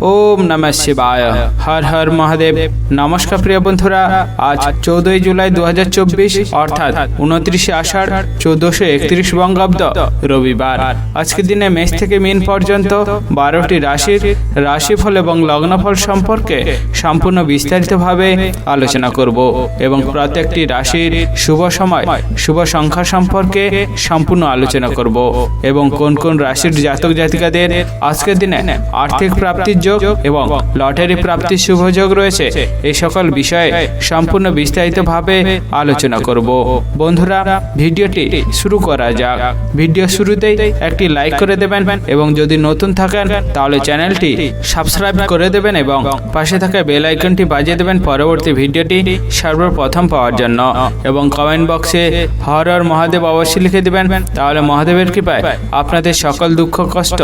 ওম নমঃ শিবায়। হর হর মহাদেব। নমস্কার প্রিয় বন্ধুরা, আজ 14 জুলাই 2024 অর্থাৎ 29 আষাঢ় 1431 বঙ্গাব্দ রবিবার। আজকের দিনে মেষ থেকে মীন পর্যন্ত 12টি রাশির রাশিফল এবং লগ্নফল সম্পর্কে সম্পূর্ণ বিস্তারিতভাবে আলোচনা করব এবং প্রত্যেকটি রাশির শুভ সময় শুভ সংখ্যা সম্পর্কে সম্পূর্ণ আলোচনা করব এবং কোন কোন রাশির জাতক জাতিকাদের আজকের দিনে আর্থিক প্রাপ্তির যোগ এবং লটারি প্রাপ্তির শুভ যোগ রয়েছে, এই সকল বিষয়ে সম্পূর্ণ বিস্তারিতভাবে আলোচনা করব। বন্ধুরা, ভিডিওটি শুরু করা যাক। ভিডিও শুরুতেই একটি লাইক করে দেবেন এবং যদি নতুন থাকেন তাহলে চ্যানেলটি সাবস্ক্রাইব করে দেবেন এবং পাশে থাকা বেল আইকনটি বাজিয়ে দেবেন পরবর্তী ভিডিওটি সর্বপ্রথম পাওয়ার জন্য। এবং কমেন্ট বক্সে হর হর মহাদেব অবশ্যই লিখে দেবেন, তাহলে মহাদেবের কৃপায় আপনাদের সকল দুঃখ কষ্ট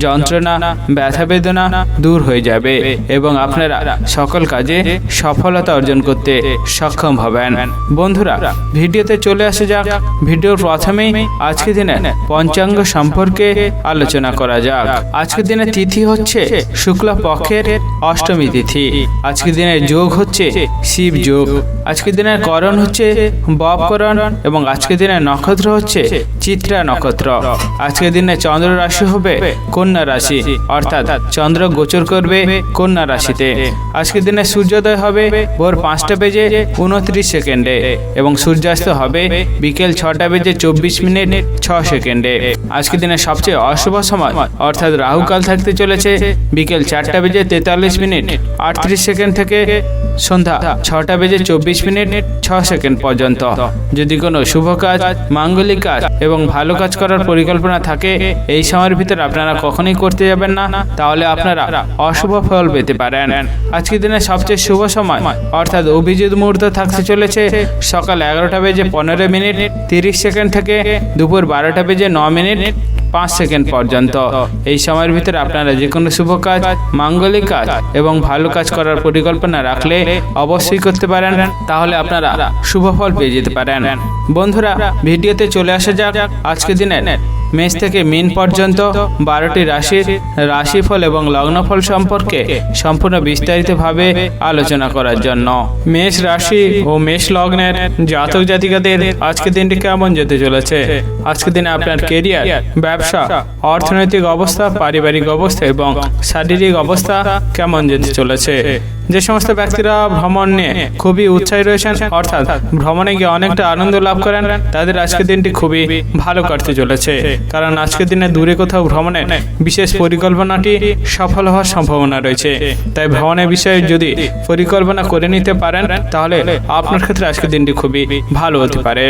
যন্ত্রণা ব্যথা বেদনা দূর হয়ে যাবে এবং আপনারা সকল কাজে সফলতা অর্জন করতে সক্ষম হবেন। বন্ধুরা, ভিডিওতে চলে আসা যাক। ভিডিওর প্রথমেই আজকের দিনে পঞ্চাঙ্গ সম্পর্কে আলোচনা করা যাক। আজকের দিনে তিথি হচ্ছে শুক্লা পক্ষের অষ্টমী তিথি। আজকের দিনের যোগ হচ্ছে শিব যোগ। আজকের দিনের করণ হচ্ছে ববকরণ এবং আজকের দিনের নক্ষত্র হচ্ছে চিত্রা নক্ষত্র। আজকের দিনে চন্দ্র রাশি হবে কন্যা রাশি, অর্থাৎ চন্দ্র গোচর করবে কন্যা রাশিতে। আজকের দিনে সূর্যোদয় হবে ভোর 5:29 এবং সূর্যাস্ত হবে বিকেল 6:24 আজকের দিনে সবচেয়ে অশুভ সময় অর্থাৎ রাহুকাল থাকতে চলেছে বিকেল 4:43 থেকে সন্ধ্যা 6:24 পর্যন্ত। যদি কোনো শুভ কাজ, মাঙ্গলিক কাজ এবং ভালো কাজ করার পরিকল্পনা থাকে, এই সময়ের ভিতরে আপনারা কখনোই করতে যাবেন না, তাহলে আপনারা অশুভ ফল পেতে পারেন। আজকের দিনে সবচেয়ে শুভ সময় অর্থাৎ অভিজিৎ মুহূর্ত থাকতে চলেছে সকাল 11:15 থেকে দুপুর 12:09 পর্যন্ত। এই সময়ের ভিতরে আপনারা যে কোনো শুভ কাজ, মাঙ্গলিক কাজ এবং ভালো কাজ করার পরিকল্পনা রাখলে অবশ্যই করতে পারেন, তাহলে আপনারা শুভ ফল পেয়ে যেতে পারেন। বন্ধুরা, ভিডিওতে চলে আসা যাক। আজকের দিনে মেষ থেকে মীন পর্যন্ত 12টি রাশির রাশিফল এবং লগ্নফল সম্পর্কে সম্পূর্ণ বিস্তারিতভাবে আলোচনা করার জন্য। মেষ রাশি ও মেষ লগ্নের জাতক জাতিকাদের আজকের দিনটি কেমন যেতে চলেছে? আজকের দিনে আপনার কেরিয়ার, ব্যবসা, অর্থনৈতিক অবস্থা, পারিবারিক অবস্থা এবং শারীরিক অবস্থা কেমন যেতে চলেছে? যে সমস্ত ব্যক্তিরা ভ্রমণ নিয়ে খুবই উৎসাহী রয়েছেন, অর্থাৎ ভ্রমণে গিয়ে অনেকটা আনন্দ লাভ করেন, তাদের আজকের দিনটি খুবই ভালো কাটতে চলেছে। কারণ আজকের দিনে দূরে কোথাও ভ্রমণে বিশেষ পরিকল্পনাটি সফল হওয়ার সম্ভাবনা রয়েছে। তাই ভ্রমণের বিষয়ে যদি পরিকল্পনা করে নিতে পারেন, তাহলে আপনার ক্ষেত্রে আজকের দিনটি খুবই ভালো হতে পারে।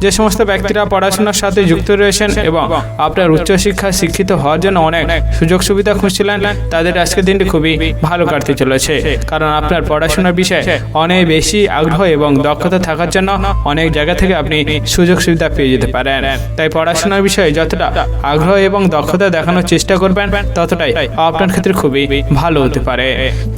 যে সমস্ত ব্যক্তিরা পড়াশোনার সাথে যুক্ত রয়েছেন এবং আপনার উচ্চশিক্ষায় শিক্ষিত হওয়ার জন্য অনেক সুযোগ সুবিধা খুঁজছিলেন, তাদের আজকের দিনটি খুবই ভালো কাটতে চলেছে। কারণ আপনার পড়াশোনার বিষয়ে অনেক বেশি আগ্রহ এবং দক্ষতা থাকার জন্য অনেক জায়গা থেকে আপনি সুযোগ সুবিধা পেয়ে যেতে পারেন। তাই পড়াশোনার বিষয়ে যতটা আগ্রহ এবং দক্ষতা দেখানোর চেষ্টা করবেন, ততটাই আপনার ক্ষেত্রে খুবই ভালো হতে পারে।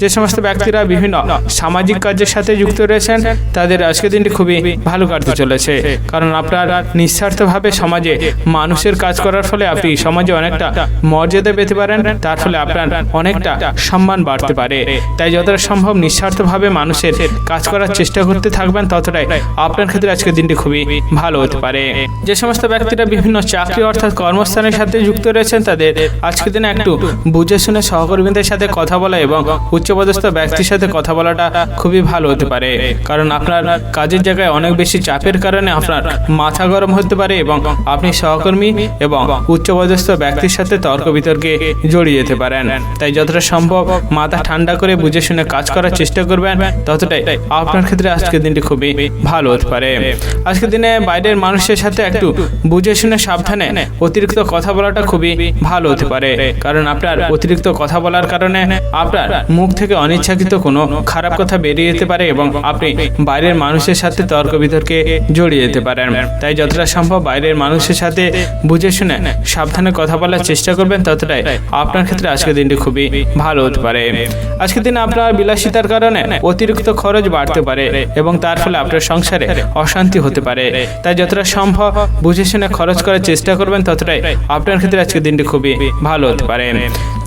যে সমস্ত ব্যক্তিরা বিভিন্ন সামাজিক কাজের সাথে যুক্ত রয়েছেন, তাদের আজকের দিনটি খুবই ভালো কাটতে চলেছে। কারণ আপনার নিঃস্বার্থভাবে সমাজে মানুষের কাজ করার ফলে আপনি সমাজে অনেকটা মর্যাদা পেতে পারেন, তার ফলে আপনার অনেকটা সম্মান বাড়তে পারে। তাই যতটা সম্ভব নিঃস্বার্থভাবে মানুষের কাজ করার চেষ্টা করতে থাকবেন, ততটাই আপনার ক্ষেত্রে আজকের দিনটি খুবই ভালো হতে পারে। যে সমস্ত ব্যক্তিরা বিভিন্ন চাকরি অর্থাৎ কর্মস্থানের সাথে যুক্ত রয়েছেন, তাদের আজকের দিনে একটু বুঝে শুনে সহকর্মীদের সাথে কথা বলা এবং উচ্চপদস্থ ব্যক্তির সাথে কথা বলাটা খুবই ভালো হতে পারে। কারণ আপনার কাজের জায়গায় অনেক বেশি চাপের কারণে আপনার মাথা গরম হতে পারে এবং আপনি সহকর্মী এবং উচ্চপদস্থ ব্যক্তির সাথে তর্ক বিতর্কে জড়িয়ে যেতে পারেন। তাই যতটা সম্ভব মাথা ঠান্ডা করে বুঝে শুনে কাজ করার চেষ্টা করবেন, ততটাই আপনার ক্ষেত্রে আজকের দিনটি খুবই ভালো হতে পারে। আজকের দিনে বাইরের মানুষের সাথে একটু বুঝে শুনে সাবধানে অতিরিক্ত কথা বলাটা খুবই ভালো হতে পারে। কারণ আপনার অতিরিক্ত কথা বলার কারণে আপনার মুখ থেকে অনিচ্ছাকৃত কোনো খারাপ কথা বেরিয়ে যেতে পারে এবং আপনি বাইরের মানুষের সাথে তর্ক বিতর্কে জড়িয়ে যেতে পারেন। তাই যতটা সম্ভব বাইরের মানুষের সাথে বুঝে শুনে সাবধানে কথা বলার চেষ্টা করবেন, ততটাই আপনার ক্ষেত্রে আজকের দিনটি খুবই ভালো হতে পারে। আজকের দিনে আপনার বিলাসিতার কারণে অতিরিক্ত খরচ বাড়তে পারে এবং তার ফলে আপনার সংসারে অশান্তি হতে পারে। তাই যতটা সম্ভব বুঝে শুনে খরচ করার চেষ্টা করবেন, ততটাই আপনার ক্ষেত্রে আজকের দিনটি খুবই ভালো হতে পারে।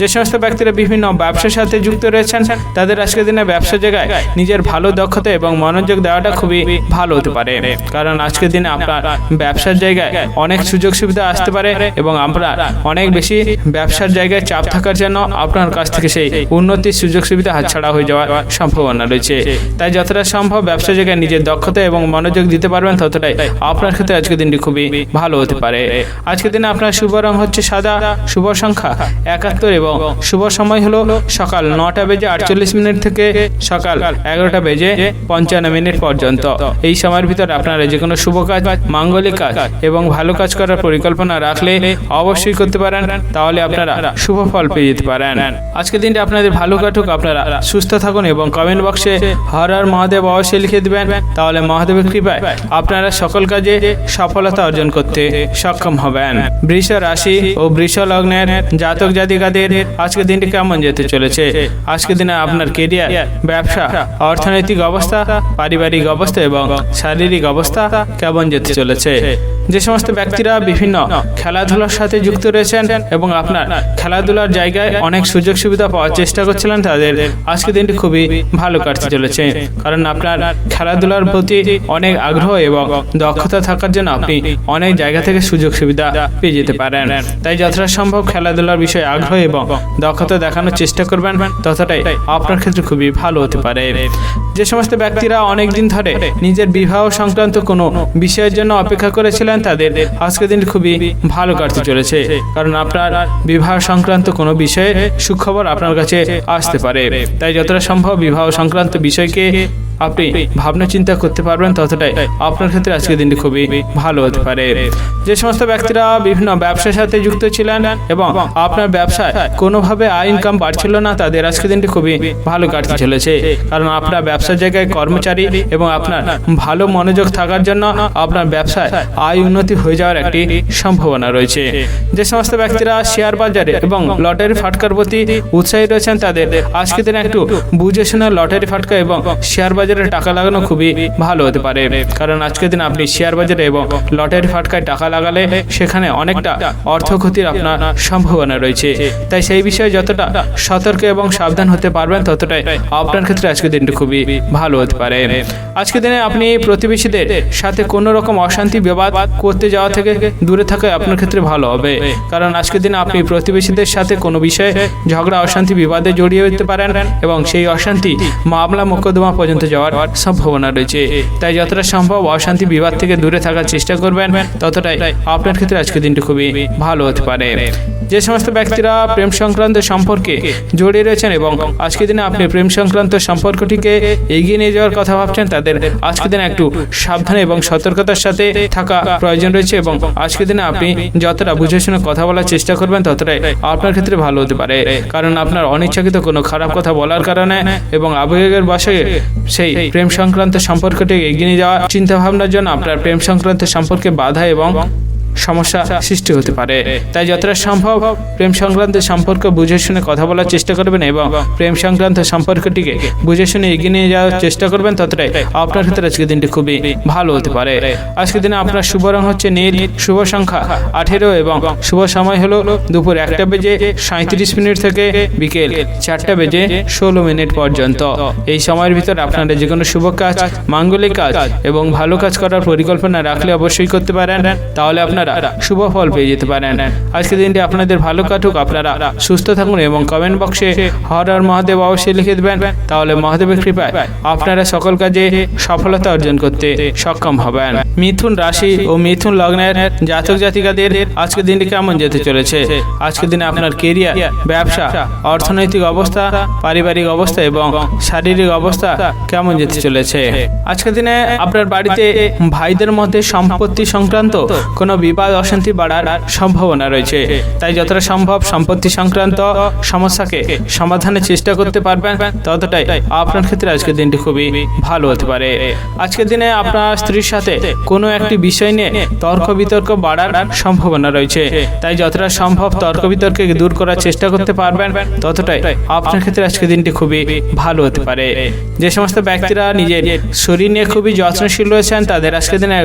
যে সমস্ত ব্যক্তিরা বিভিন্ন ব্যবসার সাথে যুক্ত রয়েছেন, তাদের আজকের দিনে ব্যবসা জায়গায় নিজের ভালো দক্ষতা এবং মনোযোগ দেওয়াটা খুবই ভালো হতে পারে। কারণ আজকের দিনে আপনার ব্যবসার জায়গায় অনেক সুযোগ সুবিধা আসতে পারে এবং আপনার অনেক বেশি ব্যবসার জায়গায় চাপ থাকার জন্য আপনার কাছ থেকে সেই উন্নতির সুযোগ সুবিধা হাতছাড়া হয়ে যাওয়ার সম্ভাবনা রয়েছে। তাই যতটা সম্ভব ব্যবসা জায়গায় নিজের দক্ষতা এবং মনোযোগ দিতে পারবেন, ততটাই আপনার ক্ষেত্রে আজকের দিনটি খুবই ভালো হতে পারে। আজকের দিনে আপনার শুভ রং হচ্ছে সাদা, শুভ সংখ্যা 71 এবং শুভ সময় হলো সকাল 9:48 থেকে সকাল 11:55 পর্যন্ত। এই সময়ের ভিতরে আপনারা যে কোনো শুভ কাজ, মাঙ্গলিক কাজ এবং ভালো কাজ করার পরিকল্পনা রাখলে অবশ্যই করতে পারেন, তাহলে আপনারা শুভ ফল পেয়ে যেতে পারেন। আজকের দিনটি আপনাদের ভালো কাটুক, আপনারা সুস্থ থাকুন এবং কমেন্ট বক্সে হর হর মহাদেব অবশ্যই লিখে দিবেন, তাহলে মহাদেবের কৃপায় আপনারা সকল কাজে সফলতা অর্জন করতে সক্ষম হবেন। বৃষ রাশি ও বৃষ লগ্নের জাতক জাতিকাদের আজকের দিনটি কেমন যেতে চলেছে? আজকের দিনে আপনার কেরিয়ার, ব্যবসা, অর্থনৈতিক অবস্থা, পারিবারিক অবস্থা এবং শারীরিক অবস্থা কেমন যেতে চলেছে? যে সমস্ত ব্যক্তিরা বিভিন্ন খেলাধুলার সাথে যুক্ত রয়েছেন এবং আপনার খেলাধুলার জায়গায় অনেক সুযোগ সুবিধা পাওয়ার চেষ্টা করছিলেন, তাদের আজকের দিনটি খুবই ভালো কাটতে চলেছে। কারণ আপনার খেলাধুলার প্রতি অনেক আগ্রহ এবং দক্ষতা থাকার জন্য আপনি অনেক জায়গা থেকে সুযোগ সুবিধা পেয়ে যেতে পারেন। তাই যতটা সম্ভব খেলাধুলার বিষয়ে আগ্রহ এবং দক্ষতা দেখানোর চেষ্টা করবেন, ততটাই আপনার ক্ষেত্রে খুবই ভালো হতে পারে। যে সমস্ত ব্যক্তিরা অনেক দিন ধরে নিজের বিবাহ সংক্রান্ত কোনো বিষয়ের জন্য অপেক্ষা করেছিলেন, তাদের আজকের দিন খুবই ভালো কাটতে চলেছে। কারণ আপনার বিবাহ সংক্রান্ত কোনো বিষয়ে সুখবর আপনার কাছে আসতে পারে। তাই যতটা সম্ভব বিবাহ সংক্রান্ত বিষয়কে আপনি ভাবনা চিন্তা করতে পারবেন, ততটাই আপনার ক্ষেত্রে আজকের দিনটি খুবই ভালো হতে পারে। যে সমস্ত ব্যক্তিরা বিভিন্ন ব্যবসার সাথে যুক্ত ছিলেন এবং আপনার ব্যবসায় কোনোভাবে আয় ইনকাম বাড়ছিল না, তাদের আজকের দিনটি খুবই ভালো কাটতে চলেছে। কারণ আপনার ব্যবসার জায়গায় কর্মচারী এবং আপনার ভালো মনোযোগ থাকার জন্য আপনার ব্যবসায় আয় উন্নতি হয়ে যাওয়ার একটি সম্ভাবনা রয়েছে। যে সমস্ত ব্যক্তিরা শেয়ার বাজারে এবং লটারি ফাটকার প্রতি উৎসাহী রয়েছেন, তাদের আজকের দিনে একটু বুঝে শুনে লটারি ফাটকা এবং শেয়ার বাজারে টাকা লাগানো খুবই ভালো হতে পারে। কারণ আজকের দিন আপনি শেয়ার বাজারে এবং লটারি ফাটকায় টাকা লাগালে সেখানে অনেকটা অর্থ ক্ষতির আপনার সম্ভাবনা রয়েছে। তাই সেই বিষয়ে যতটা সতর্ক এবং সাবধান হতে পারবেন, ততটাই আপনার ক্ষেত্রে আজকের দিনটি খুবই ভালো হতে পারে। আজকের দিনে আপনি প্রতিবেশীদের সাথে কোনো রকম অশান্তি বিবাদ করতে যাওয়া থেকে দূরে থাকায় আপনার ক্ষেত্রে ভালো হবে। কারণ আজকের দিনে আপনি প্রতিবেশীদের সাথে কোনো বিষয়ে ঝগড়া, অশান্তি, বিবাদে জড়িয়ে যেতে পারেন এবং সেই অশান্তি মামলা মোকদ্দমা পর্যন্ত যাওয়ার সম্ভাবনা রয়েছে। তাই যতটা সম্ভব অশান্তি বিবাদ থেকে দূরে থাকার চেষ্টা করবেন, ততটাই আপনার ক্ষেত্রে আজকের দিনটি খুবই ভালো হতে পারে। যে সমস্ত ব্যক্তিরা প্রেম সংক্রান্ত সম্পর্কে জড়িয়ে রয়েছেন এবং আজকের দিনে আপনি প্রেম সংক্রান্ত সম্পর্কটিকে এগিয়ে নিয়ে যাওয়ার কথা ভাবছেন, তাদের আজকের দিনে একটু সাবধানে এবং সতর্কতার সাথে থাকা প্রয়োজন রয়েছে এবং আজকের দিনে আপনি যতটা বুঝে শুনে কথা বলার চেষ্টা করবেন, ততটাই আপনার ক্ষেত্রে ভালো হতে পারে। কারণ আপনার অনিচ্ছাকৃত কোনো খারাপ কথা বলার কারণে এবং আবেগের বশে সেই প্রেম সংক্রান্ত সম্পর্কটি এগিয়ে নিয়ে যাওয়ার চিন্তা ভাবনার জন্য আপনার প্রেম সংক্রান্ত সম্পর্কে বাধা এবং সমস্যা সৃষ্টি হতে পারে। তাই যতটা সম্ভব প্রেম সংক্রান্ত সম্পর্ক বুঝে শুনে কথা বলার চেষ্টা করবেন এবং প্রেম সংক্রান্ত সম্পর্কটিকে বুঝে শুনে এগিয়ে নিয়ে যাওয়ার চেষ্টা করবেন, ততটাই আপনার ক্ষেত্রে আজকের দিনটি খুবই ভালো হতে পারে। আজকের দিনে আপনার শুভ রং হচ্ছে নীল, শুভ সংখ্যা 18 এবং শুভ সময় হলো দুপুর 1:37 থেকে বিকেল 4:16 পর্যন্ত। এই সময়ের ভিতর আপনারা যে কোনো শুভ কাজ, মাঙ্গলিক কাজ এবং ভালো কাজ করার পরিকল্পনা রাখলে অবশ্যই করতে পারেন, তাহলে আপনারা শুভ ফল পেয়ে যেতে পারেন। আজকের দিনটি আপনাদের ভালো কাটুক, আপনারা সুস্থ থাকুন এবং কমেন্ট বক্সে হর হর মহাদেব অবশ্যই লিখে দেবেন, তাহলে মহাদেবের কৃপায় আপনারা সকল কাজে সফলতা অর্জন করতে সক্ষম হবেন। মিথুন রাশি ও মিথুন লগ্নের জাতক জাতিকাদের আজকের দিনটি কেমন যেতে চলেছে? আজকের দিনে আপনার কেরিয়ার, ব্যবসা, অর্থনৈতিক অবস্থা, পারিবারিক অবস্থা এবং শারীরিক অবস্থা কেমন যেতে চলেছে? আজকের দিনে আপনার বাড়িতে ভাইদের মধ্যে সম্পত্তি সংক্রান্ত কোনো বিবাদ অশান্তি বাড়ার সম্ভাবনা রয়েছে। তাই যতটা সম্ভব সম্পত্তি সংক্রান্ত সমস্যাকে সমাধানের চেষ্টা করতে পারবেন, ততটাই আপনার ক্ষেত্রে আজকের দিনটি খুবই ভালো হতে পারে। আজকের দিনে আপনার স্ত্রীর সাথে কোনো একটি বিষয় নিয়ে তর্ক বিতর্ক বাড়ার সম্ভাবনা রয়েছে। তাই যতটা সম্ভব তর্ক বিতর্কে দূর করার চেষ্টা করতে পারবেন, ততটাই আপনার ক্ষেত্রে আজকের দিনটি খুবই ভালো হতে পারে। যে সমস্ত ব্যক্তিরা নিজের শরীর নিয়ে খুবই যত্নশীল রয়েছেন, তাদের আজকের দিনে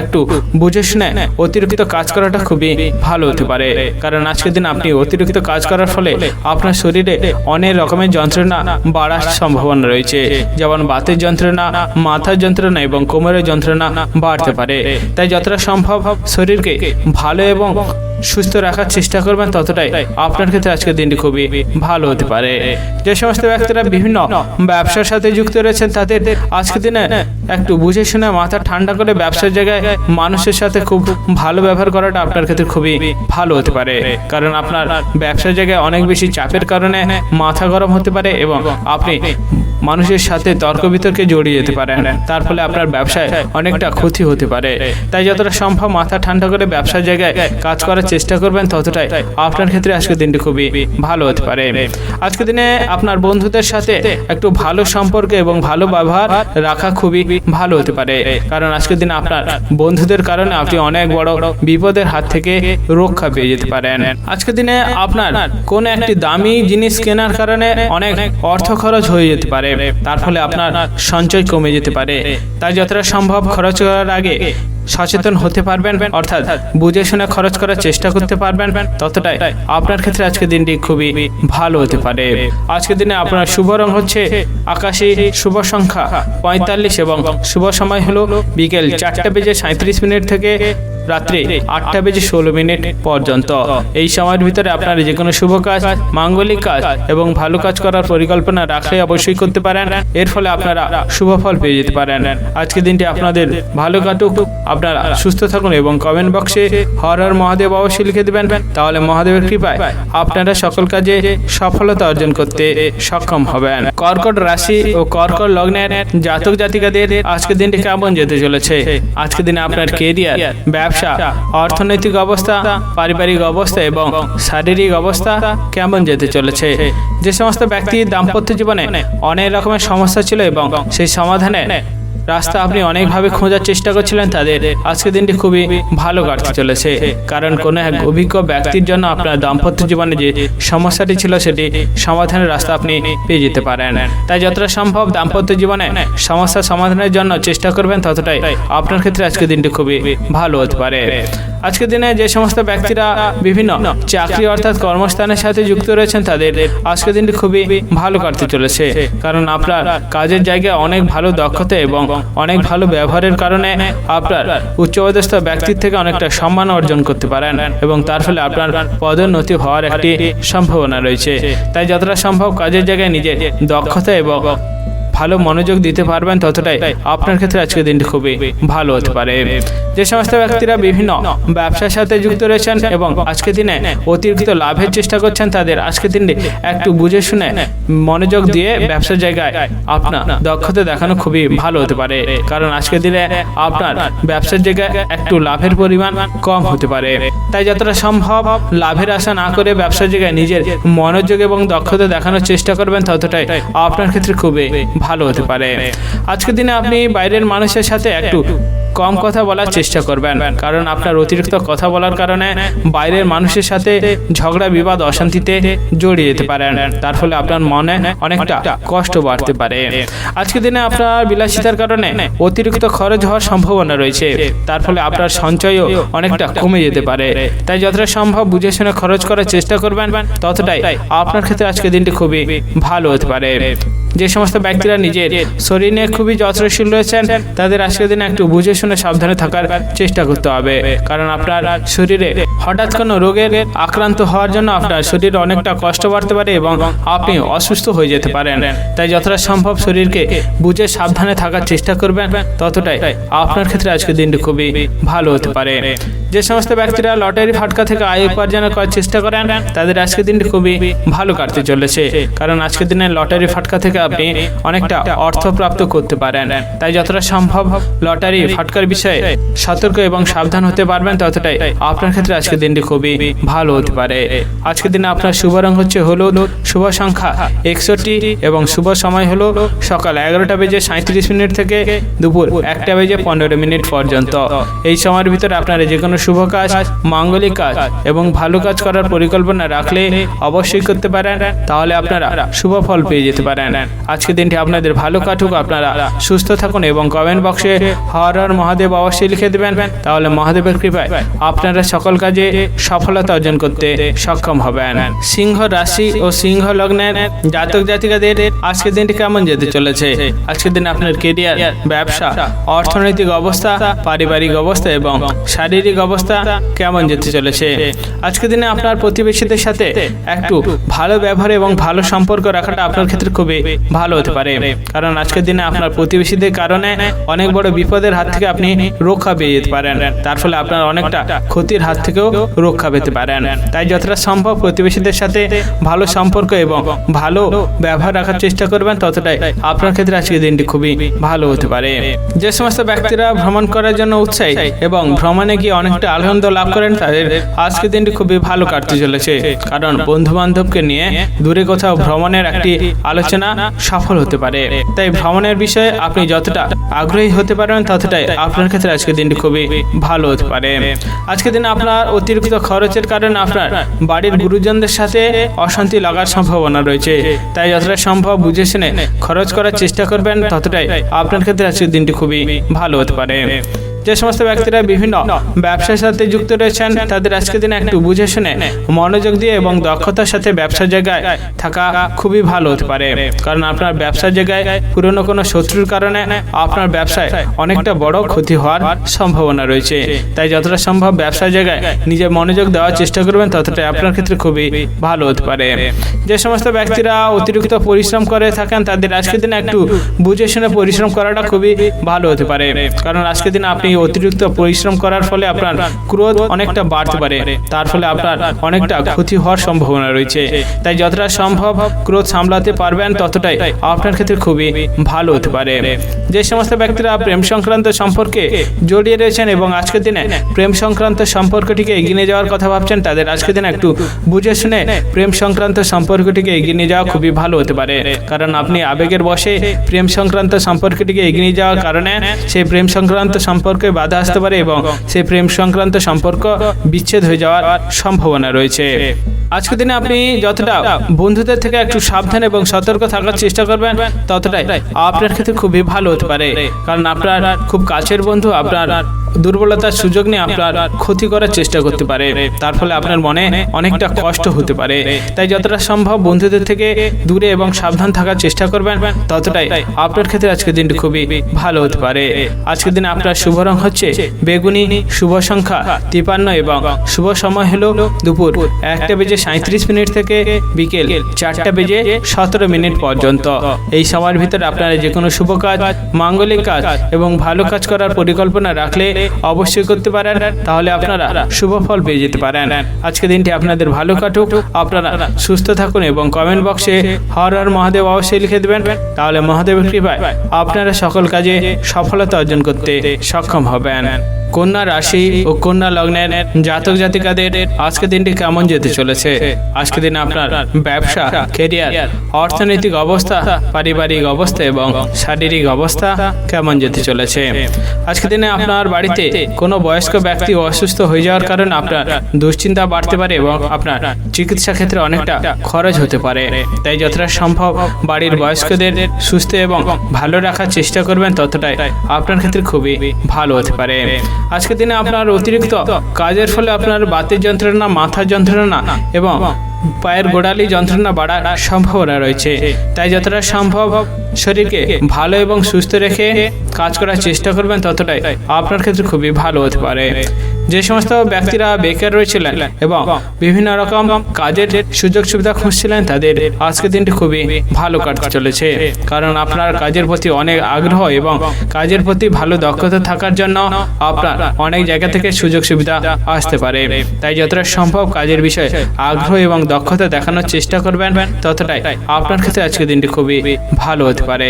একটু বুঝে শুনে অতিরিক্ত কাজ করাটা খুবই ভালো হতে পারে। কারণ আজকের দিন আপনি অতিরিক্ত কাজ করার ফলে আপনার শরীরে অনেক রকমের যন্ত্রণা বাড়ার সম্ভাবনা রয়েছে, যেমন বাতের যন্ত্রণা, মাথার যন্ত্রণা এবং কোমরের যন্ত্রণা বাড়তে পারে। তাই যতটা সম্ভব শরীরকে ভালো এবং সুস্থ রাখার চেষ্টা করবেন, ততটাই আপনার ক্ষেত্রে আজকের দিনটি খুবই ভালো হতে পারে। যে সমস্ত ব্যক্তিরা বিভিন্ন ব্যবসার সাথে যুক্ত রয়েছেন, তাদের আজকের দিনে একটু বুঝে শুনে মাথা ঠান্ডা করে ব্যবসার জায়গায় মানুষের সাথে খুব ভালো ব্যবহার করাটা আপনার ক্ষেত্রে খুবই ভালো হতে পারে। কারণ আপনার ব্যবসার জায়গায় অনেক বেশি চাপের কারণে মাথা গরম হতে পারে এবং আপনি মানুষের সাথে তর্ক বিতর্কে জড়িয়ে যেতে পারেন, তার ফলে আপনার ব্যবসায় অনেকটা ক্ষতি হতে পারে। তাই যতটা সম্ভব মাথা ঠান্ডা করে ব্যবসার জায়গায় কাজ করার চেষ্টা করবেন, ততটাই আপনার ক্ষেত্রে আজকের দিনটি খুবই ভালো হতে পারে। আজকের দিনে আপনার বন্ধুদের সাথে একটু ভালো সম্পর্ক এবং ভালো ব্যবহার রাখা খুবই ভালো হতে পারে। কারণ আজকের দিনে আপনার বন্ধুদের কারণে আপনি অনেক বড় বিপদের হাত থেকে রক্ষা পেয়ে যেতে পারেন। আজকের দিনে আপনার কোন একটি দামি জিনিস কেনার কারণে অনেক অর্থ খরচ হয়ে যেতে পারে, তার ফলে আপনার সঞ্চয় কমে যেতে পারে। তাই যতটা সম্ভব খরচ করার আগে সচেতন হতে পারবেন, অর্থাৎ বুঝে শুনে খরচ করার চেষ্টা করতে পারবেন, ততটাই আপনার ক্ষেত্রে আজকের দিনটি খুবই ভালো হতে পারে। আজকের দিনে আপনার শুভ রং হচ্ছে আকাশী, শুভ সংখ্যা 45 এবং শুভ সময় হলো বিকেল 4:37 থেকে রাত্রি 8:16 পর্যন্ত। এই সময়ের ভিতরে আপনার যে কোনো শুভ কাজ, মাঙ্গলিক কাজ এবং ভালো কাজ করার পরিকল্পনা রাখলে অবশ্যই করতে পারেন। এর ফলে আপনারা শুভ ফল পেয়ে যেতে পারেন। আজকের দিনটি আপনাদের ভালো কাটুক, আপনারা সুস্থ থাকুন এবং কমেন্ট বক্সে হর হর মহাদেব অবশ্যই লিখে দেবেন। তাহলে মহাদেবের কৃপায় আপনারা সকল কাজে সফলতা অর্জন করতে সক্ষম হবেন। কর্কট রাশি ও কর্কট লগ্নের জাতক জাতিকাদের আজকের দিনটি কেমন যেতে চলেছে? আজকের দিনে আপনার কেরিয়ার, ব্যবসা, অর্থনৈতিক অবস্থা, পারিবারিক অবস্থা এবং শারীরিক অবস্থা কেমন যেতে চলেছে? যে সমস্ত ব্যক্তি দাম্পত্য জীবনে অনেক রকমের সমস্যা ছিল এবং সেই সমাধানে রাস্তা আপনি অনেকভাবে খোঁজার চেষ্টা করছিলেন, তাদের আজকের দিনটি খুবই ভালো কাটতে চলেছে। কারণ কোনো এক অভিজ্ঞ ব্যক্তির জন্য আপনার দাম্পত্য জীবনে যে সমস্যাটি ছিল, সেটি সমাধানের রাস্তা আপনি পেয়ে যেতে পারেন। তাই যতটা সম্ভব দাম্পত্য জীবনে সমস্যা সমাধানের জন্য চেষ্টা করবেন, ততটাই আপনার ক্ষেত্রে আজকের দিনটি খুবই ভালো হতে পারে। আজকের দিনে যে সমস্ত ব্যক্তিরা বিভিন্ন চাকরি অর্থাৎ কর্মস্থানের সাথে যুক্ত রয়েছেন, তাদের আজকের দিনটি খুবই ভালো কাটতে চলেছে। কারণ আপনার কাজের জায়গায় অনেক ভালো দক্ষতা এবং অনেক ভালো ব্যবহারের কারণে আপনার উচ্চপদস্থ ব্যক্তির থেকে অনেকটা সম্মান অর্জন করতে পারেন এবং তার ফলে আপনার পদোন্নতি হওয়ার একটি সম্ভাবনা রয়েছে। তাই যতটা সম্ভব কাজের জায়গায় নিজের দক্ষতা এবং ভালো মনোযোগ দিতে পারবেন, ততটাই আপনার ক্ষেত্রে আজকের দিনটি খুবই ভালো হতে পারে। যে সমস্ত ব্যক্তিরা বিভিন্ন ব্যবসার সাথে যুক্ত রয়েছেন এবং আজকের দিনে অতিরিক্ত লাভের চেষ্টা করছেন, তাদের আজকের দিনটি একটু বুঝে শুনে মনোযোগ দিয়ে ব্যবসার জায়গায় আপনার দক্ষতা দেখানো খুবই ভালো হতে পারে। কারণ আজকের দিনে আপনার ব্যবসার জায়গায় একটু লাভের পরিমাণ কম হতে পারে। তাই যতটা সম্ভব লাভের আশা না করে ব্যবসার জায়গায় নিজের মনোযোগ এবং দক্ষতা দেখানোর চেষ্টা করবেন, ততটাই আপনার ক্ষেত্রে খুবই ভালো হতে পারে। আজকের দিনে আপনি বাইরের মানুষের সাথে একটু কম কথা বলার চেষ্টা করবেন, কারণ আপনার অতিরিক্ত কথা বলার কারণে বাইরের মানুষের সাথে ঝগড়া, বিবাদ, অশান্তিতে জড়িয়ে যেতে পারেন। তার ফলে আপনার মনে অনেকটা কষ্ট বাড়তে পারে। আজকের দিনে আপনার বিলাসিতার কারণে অতিরিক্ত খরচ হওয়ার সম্ভাবনা রয়েছে, তার ফলে আপনার সঞ্চয়ও অনেকটা কমে যেতে পারে। তাই যতটা সম্ভব বুঝে শুনে খরচ করার চেষ্টা করবেন, ততটাই আপনার ক্ষেত্রে আজকের দিনটি খুবই ভালো হতে পারে। যে সমস্ত ব্যক্তিরা নিজের শরীর নিয়ে খুবই যত্নশীল রয়েছেন, তাদের আজকের দিনে একটু বুঝে শুনে সাবধানে থাকার চেষ্টা করতে হবে। কারণ আপনার শরীরে হঠাৎ কোনো রোগের আক্রান্ত হওয়ার জন্য আপনার শরীরে অনেকটা কষ্ট বাড়তে পারে এবং আপনি অসুস্থ হয়ে যেতে পারেন। তাই যতটা সম্ভব শরীরকে বুঝে সাবধানে থাকার চেষ্টা করবেন, ততটাই আপনার ক্ষেত্রে আজকের দিনটি খুবই ভালো হতে পারে। যে সমস্ত ব্যক্তিরা লটারি ফাটকা থেকে আয় উপার্জন করার চেষ্টা করেন, তাদের আজকের দিনটি খুবই ভালো কাটতে চলেছে। কারণ আজকের দিনে লটারি ফাটকা থেকে আপনি অনেকটা অর্থ প্রাপ্ত করতে পারেন। তাই যতটা সম্ভব লটারি ফাটকার বিষয়ে সতর্ক এবং সাবধান হতে পারবেন ততটাই আপনার ক্ষেত্রে আজকের দিনটি খুবই ভালো হতে পারে। আজকের দিনে আপনার শুভ রং হচ্ছে হলুদ, শুভ সংখ্যা 61 এবং শুভ সময় হলো সকাল 11:37 থেকে দুপুর 1:15 পর্যন্ত। এই সময়ের ভিতরে আপনারা যে কোনো শুভ কাজ, মাঙ্গলিক কাজ এবং ভালো কাজ করার পরিকল্পনা রাখলে অবশ্যই করতে পারেন, তাহলে আপনারা শুভ ফল পেয়ে যেতে পারেন। আজকের দিনটি আপনাদের ভালো কাটুক, আপনারা সুস্থ থাকুন এবং কমেন্ট বক্সে হর হর মহাদেব অবশ্যই লিখে দেবেন, তাহলে মহাদেবের কৃপায় আপনারা সকল কাজে সফলতা অর্জন করতে সক্ষম হবেন। সিংহ রাশি ও সিংহ লগ্নের জাতক জাতিকাদের আজকের দিনটি কেমন যেতে চলেছে? আজকের দিন আপনার কেরিয়ার, ব্যবসা, অর্থনৈতিক অবস্থা, পারিবারিক অবস্থা এবং শারীরিক অবস্থা কেমন যেতে চলেছে? আজকের দিনে আপনার প্রতিবেশীদের সাথে একটু ভালো ব্যবহার এবং ভালো সম্পর্ক রাখাটা আপনার ক্ষেত্রে খুবই ভালো হতে পারে, কারণ আজকের দিনে আপনার প্রতিবেশীদের কারণে অনেক বড় বিপদের হাত থেকে আপনি রক্ষা পেয়ে যেতে পারেন, তার ফলে আপনার অনেকটা ক্ষতির হাত থেকেও রক্ষা পেতে পারেন। তাই যতটা সম্ভব প্রতিবেশীদের সাথে ভালো সম্পর্ক এবং ভালো ব্যবহার রাখার চেষ্টা করবেন, ততটাই আপনার ক্ষেত্রে আজকের দিনটি খুবই ভালো হতে পারে। যে সমস্ত ব্যক্তিরা ভ্রমণ করার জন্য উৎসাহী এবং ভ্রমণে গিয়ে অনেকটা আনন্দ লাভ করেন, তাদের আজকের দিনটি খুবই ভালো কাটতে চলেছে, কারণ বন্ধু বান্ধবকে নিয়ে দূরে কোথাও ভ্রমণের একটি আলোচনা সফল হতে পারে। তাই ভ্রমণের বিষয়ে আপনি যতটা আগ্রহী হতে পারবেন ততটাই আপনার ক্ষেত্রে আজকের দিনটি খুবই ভালো হতে পারে। আজকের দিনে আপনার অতিরিক্ত খরচের কারণে আপনার বাড়ির গুরুজনদের সাথে অশান্তি লাগার সম্ভাবনা রয়েছে, তাই যতটা সম্ভব বুঝে শুনে খরচ করার চেষ্টা করবেন, ততটাই আপনার ক্ষেত্রে আজকের দিনটি খুবই ভালো হতে পারে। যে সমস্ত ব্যক্তিরা বিভিন্ন ব্যবসার সাথে যুক্ত রয়েছেন, তাদের আজকের দিনে একটু বুঝে শুনে মনোযোগ দিয়ে এবং দক্ষতার সাথে ব্যবসার জায়গায় থাকা খুবই ভালো হতে পারে, কারণ আপনার ব্যবসার জায়গায় পুরনো কোনো শত্রুর কারণে আপনার ব্যবসায় অনেকটা বড় ক্ষতি হওয়ার সম্ভাবনা রয়েছে। তাই যতটা সম্ভব ব্যবসার জায়গায় নিজে মনোযোগ দেওয়ার চেষ্টা করবেন, ততটাই আপনার ক্ষেত্রে খুবই ভালো হতে পারে। যে সমস্ত ব্যক্তিরা অতিরিক্ত পরিশ্রম করে থাকেন, তাদের আজকের দিনে একটু বুঝে শুনে পরিশ্রম করাটা খুবই ভালো হতে পারে, কারণ আজকের দিনে আপনি অতিরিক্ত পরিশ্রম করার ফলে আপনার ক্রোধ অনেকটা বাড়তে পারে, তার ফলে আপনার অনেকটা ক্ষতি হওয়ার সম্ভাবনা রয়েছে। তাই যতটা সম্ভব ক্রোধ সামলাতে পারবেন, ততটাই আপনার ক্ষেত্রে খুবই ভালো হতে পারে। যে সমস্ত ব্যক্তিরা প্রেম সংক্রান্ত সম্পর্কে জড়িয়ে রয়েছেন এবং আজকের দিনে প্রেম সংক্রান্ত সম্পর্কটিকে এগিয়ে নিয়ে যাওয়ার কথা ভাবছেন, তাদের আজকের দিনে একটু বুঝে শুনে প্রেম সংক্রান্ত সম্পর্কটিকে এগিয়ে নিয়ে যাওয়া খুবই ভালো হতে পারে, কারণ আপনি আবেগের বশে প্রেম সংক্রান্ত সম্পর্কটিকে এগিয়ে নিয়ে যাওয়ার কারণে সেই প্রেম সংক্রান্ত সম্পর্কে বাধা আসতে পারে এবং সেই প্রেম সংক্রান্ত সম্পর্ক বিচ্ছেদ হয়ে যাওয়ার সম্ভাবনা রয়েছে। আজকের দিনে আপনি যতটা বন্ধুদের থেকে একটু সাবধান এবং সতর্ক থাকার চেষ্টা করবেন, ততটাই আপনার ক্ষেত্রে খুবই ভালো হতে পারে, কারণ আপনার খুব কাছের বন্ধু আপনার দুর্বলতার সুযোগ নিয়ে আপনার ক্ষতি করার চেষ্টা করতে পারে, তার ফলে আপনার মনে অনেকটা কষ্ট হতে পারে। তাই যতটা সম্ভব বন্ধুদের থেকে দূরে এবং সাবধান থাকার চেষ্টা করবেন, ততটাই আপনার ক্ষেত্রে আজকের দিনটি খুবই ভালো হতে পারে। আজকের দিনে আপনার শুভ রং হচ্ছে বেগুনি, শুভ সংখ্যা 53 এবং শুভ সময় হলো দুপুর 1:37 থেকে বিকেল 4:17 পর্যন্ত। এই সময়ের ভিতরে আপনারা যে কোনো শুভ কাজ, মাঙ্গলিক কাজ এবং ভালো কাজ করার পরিকল্পনা রাখলে অবশ্যই করতে পারেন, তাহলে আপনারা শুভ ফল পেয়ে যেতে পারেন। আজকের দিনটি আপনাদের ভালো কাটুক, আপনারা সুস্থ থাকুন এবং কমেন্ট বক্সে হর হর মহাদেব অবশ্যই লিখে দেবেন, তাহলে মহাদেবের কৃপায় আপনারা সকল কাজে সফলতা অর্জন করতে সক্ষম হবেন। কন্যা রাশি ও কন্যা লগ্নের জাতক জাতিকাদের আজকের দিনটি কেমন যেতে চলেছে? আজকের দিনে আপনার ব্যবসা, কেরিয়ার, অর্থনৈতিক অবস্থা, পারিবারিক অবস্থা এবং শারীরিক অবস্থা কেমন যেতে চলেছে? আজকের দিনে আপনার বাড়িতে কোনো বয়স্ক ব্যক্তি অসুস্থ হয়ে যাওয়ার কারণে আপনার দুশ্চিন্তা বাড়তে পারে এবং আপনার চিকিৎসা ক্ষেত্রে অনেকটা খরচ হতে পারে। তাই যতটা সম্ভব বাড়ির বয়স্কদের সুস্থ এবং ভালো রাখার চেষ্টা করবেন, ততটাই আপনার ক্ষেত্রে খুবই ভালো হতে পারে। আজকের দিনে আপনার অতিরিক্ত কাজের ফলে আপনার বাতের যন্ত্রণা, মাথার যন্ত্রণা এবং পায়ের গোড়ালি যন্ত্রণা বাড়ার সম্ভাবনা রয়েছে। তাই যতটা সম্ভব শরীরকে ভালো এবং সুস্থ রেখে কাজ করার চেষ্টা করবেন, ততটাই আপনার ক্ষেত্রে খুবই ভালো হতে পারে। যে সমস্ত ব্যক্তিরা বেকার রয়েছিলেন এবং বিভিন্ন রকম কাজের সুযোগ সুবিধা খুঁজছিলেন তাদের আজকের দিনটি খুবই ভালো কাটতে চলেছে, কারণ আপনার কাজের প্রতি অনেক আগ্রহ এবং কাজের প্রতি ভালো দক্ষতা থাকার জন্য আপনার অনেক জায়গা থেকে সুযোগ সুবিধা আসতে পারে। তাই যতটা সম্ভব কাজের বিষয়ে আগ্রহ এবং দক্ষতা দেখানোর চেষ্টা করবেন, ততটাই আপনার ক্ষেত্রে আজকের দিনটি খুবই ভালো হতে পারে।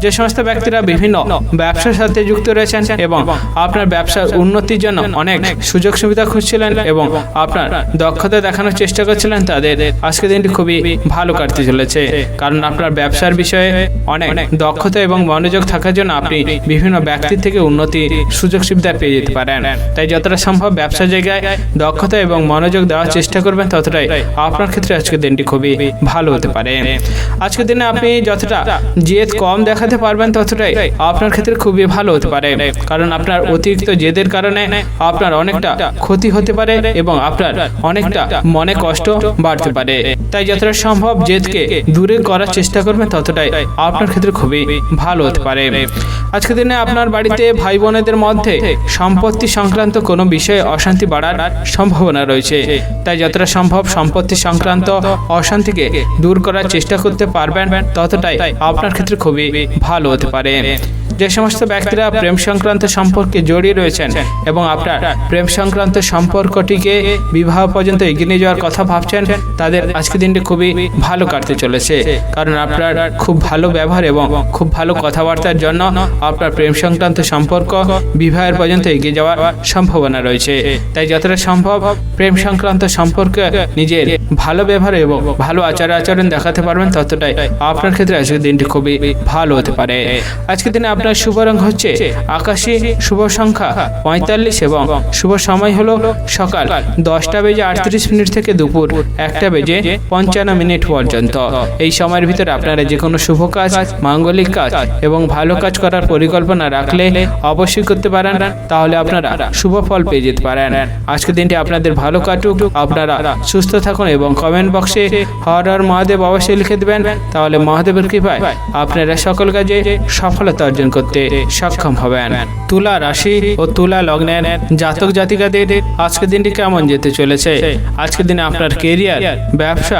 যে সমস্ত ব্যক্তিরা বিভিন্ন ব্যবসার সাথে যুক্ত রয়েছেন এবং আপনার ব্যবসার উন্নতির জন্য অনেক সুযোগ সুবিধা খুঁজছিলেন এবং আপনার দক্ষতা দেখানোর চেষ্টা করছিলেন, তাদের আজকের দিনটি খুবই ভালো কাটতে চলেছে, কারণ আপনার ব্যবসার বিষয়ে অনেক দক্ষতা এবং মনোযোগ থাকার জন্য আপনি বিভিন্ন ব্যক্তির থেকে উন্নতি সুযোগ সুবিধা পেয়ে যেতে পারেন। তাই যতটা সম্ভব ব্যবসা জায়গায় দক্ষতা এবং মনোযোগ দেওয়ার চেষ্টা করবেন, ততটাই আপনার ক্ষেত্রে আজকের দিনটি খুবই ভালো হতে পারে। আজকের দিনে আপনি যতটা জেদ কম দেখাতে পারবেন, ততটাই আপনার ক্ষেত্রে খুবই ভালো হতে পারে, কারণ আপনার অতিরিক্ত জেদের কারণে আপনার অনেকটা ক্ষতি হতে পারে এবং আপনার অনেকটা মনে কষ্ট বাড়তে পারে। তাই যতটা সম্ভব জেদকে দূরে করার চেষ্টা করবেন, ততটাই আপনার ক্ষেত্রে খুবই ভালো হতে পারে। আজকের দিনে আপনার বাড়িতে ভাই বোনেদের মধ্যে সম্পত্তি সংক্রান্ত কোনো বিষয়ে অশান্তি বাড়ার সম্ভাবনা রয়েছে। তাই যতটা সম্ভব সম্পত্তি সংক্রান্ত অশান্তিকে দূর করার চেষ্টা করতে পারবেন, ততটাই আপনার ক্ষেত্রে খুবই ভালো হতে পারে। যে সমস্ত ব্যক্তিরা প্রেম সংক্রান্ত সম্পর্কে জড়িয়ে রয়েছেন এবং আপনার প্রেম সংক্রান্ত সম্পর্কটিকে বিবাহ পর্যন্ত এগিয়ে নিয়ে যাওয়ার কথা ভাবছেন, তাদের আজকের দিনটি খুবই ভালো কাটতে চলেছে, কারণ আপনার খুব ভালো ব্যবহার এবং খুব ভালো কথাবার্তার জন্য আপনার প্রেম সংক্রান্ত সম্পর্ক বিবাহের পর্যন্ত এগিয়ে যাওয়ার সম্ভাবনা রয়েছে। তাই যতটা সম্ভব প্রেম সংক্রান্ত সম্পর্কে নিজের ভালো ব্যবহার এবং ভালো আচার আচরণ দেখাতে পারবেন, ততটাই আপনার ক্ষেত্রে আজকের দিনটি খুবই ভালো হতে পারে। আজকের দিনে আপনার শুভ রং হচ্ছে আকাশী, শুভ সংখ্যা 45 এবং শুভ সময় হলো সকাল 10:38 থেকে দুপুর 1:55 পর্যন্ত। এই সময়ের ভিতরে আপনারা যে কোনো শুভ কাজ, মাঙ্গলিক কাজ এবং ভালো কাজ করার পরিকল্পনা রাখলে অবশ্যই করতে পারেন, তাহলে আপনারা শুভ ফল পেয়ে যেতে পারেন। আজকের দিনটি আপনাদের ভালো কাটুক, আপনারা সুস্থ থাকুন এবং কমেন্ট বক্সে হর হর মহাদেব অবশ্যই লিখে দেবেন, তাহলে মহাদেবের কৃপায় আপনারা সকল কাজে সফলতা অর্জন করতে সক্ষম হবেন। তুলা রাশি ও তুলা লগ্নের জাতক জাতিকাদের আজকের দিনটি কেমন যেতে চলেছে? আজকের দিনে আপনার কেরিয়ার, ব্যবসা,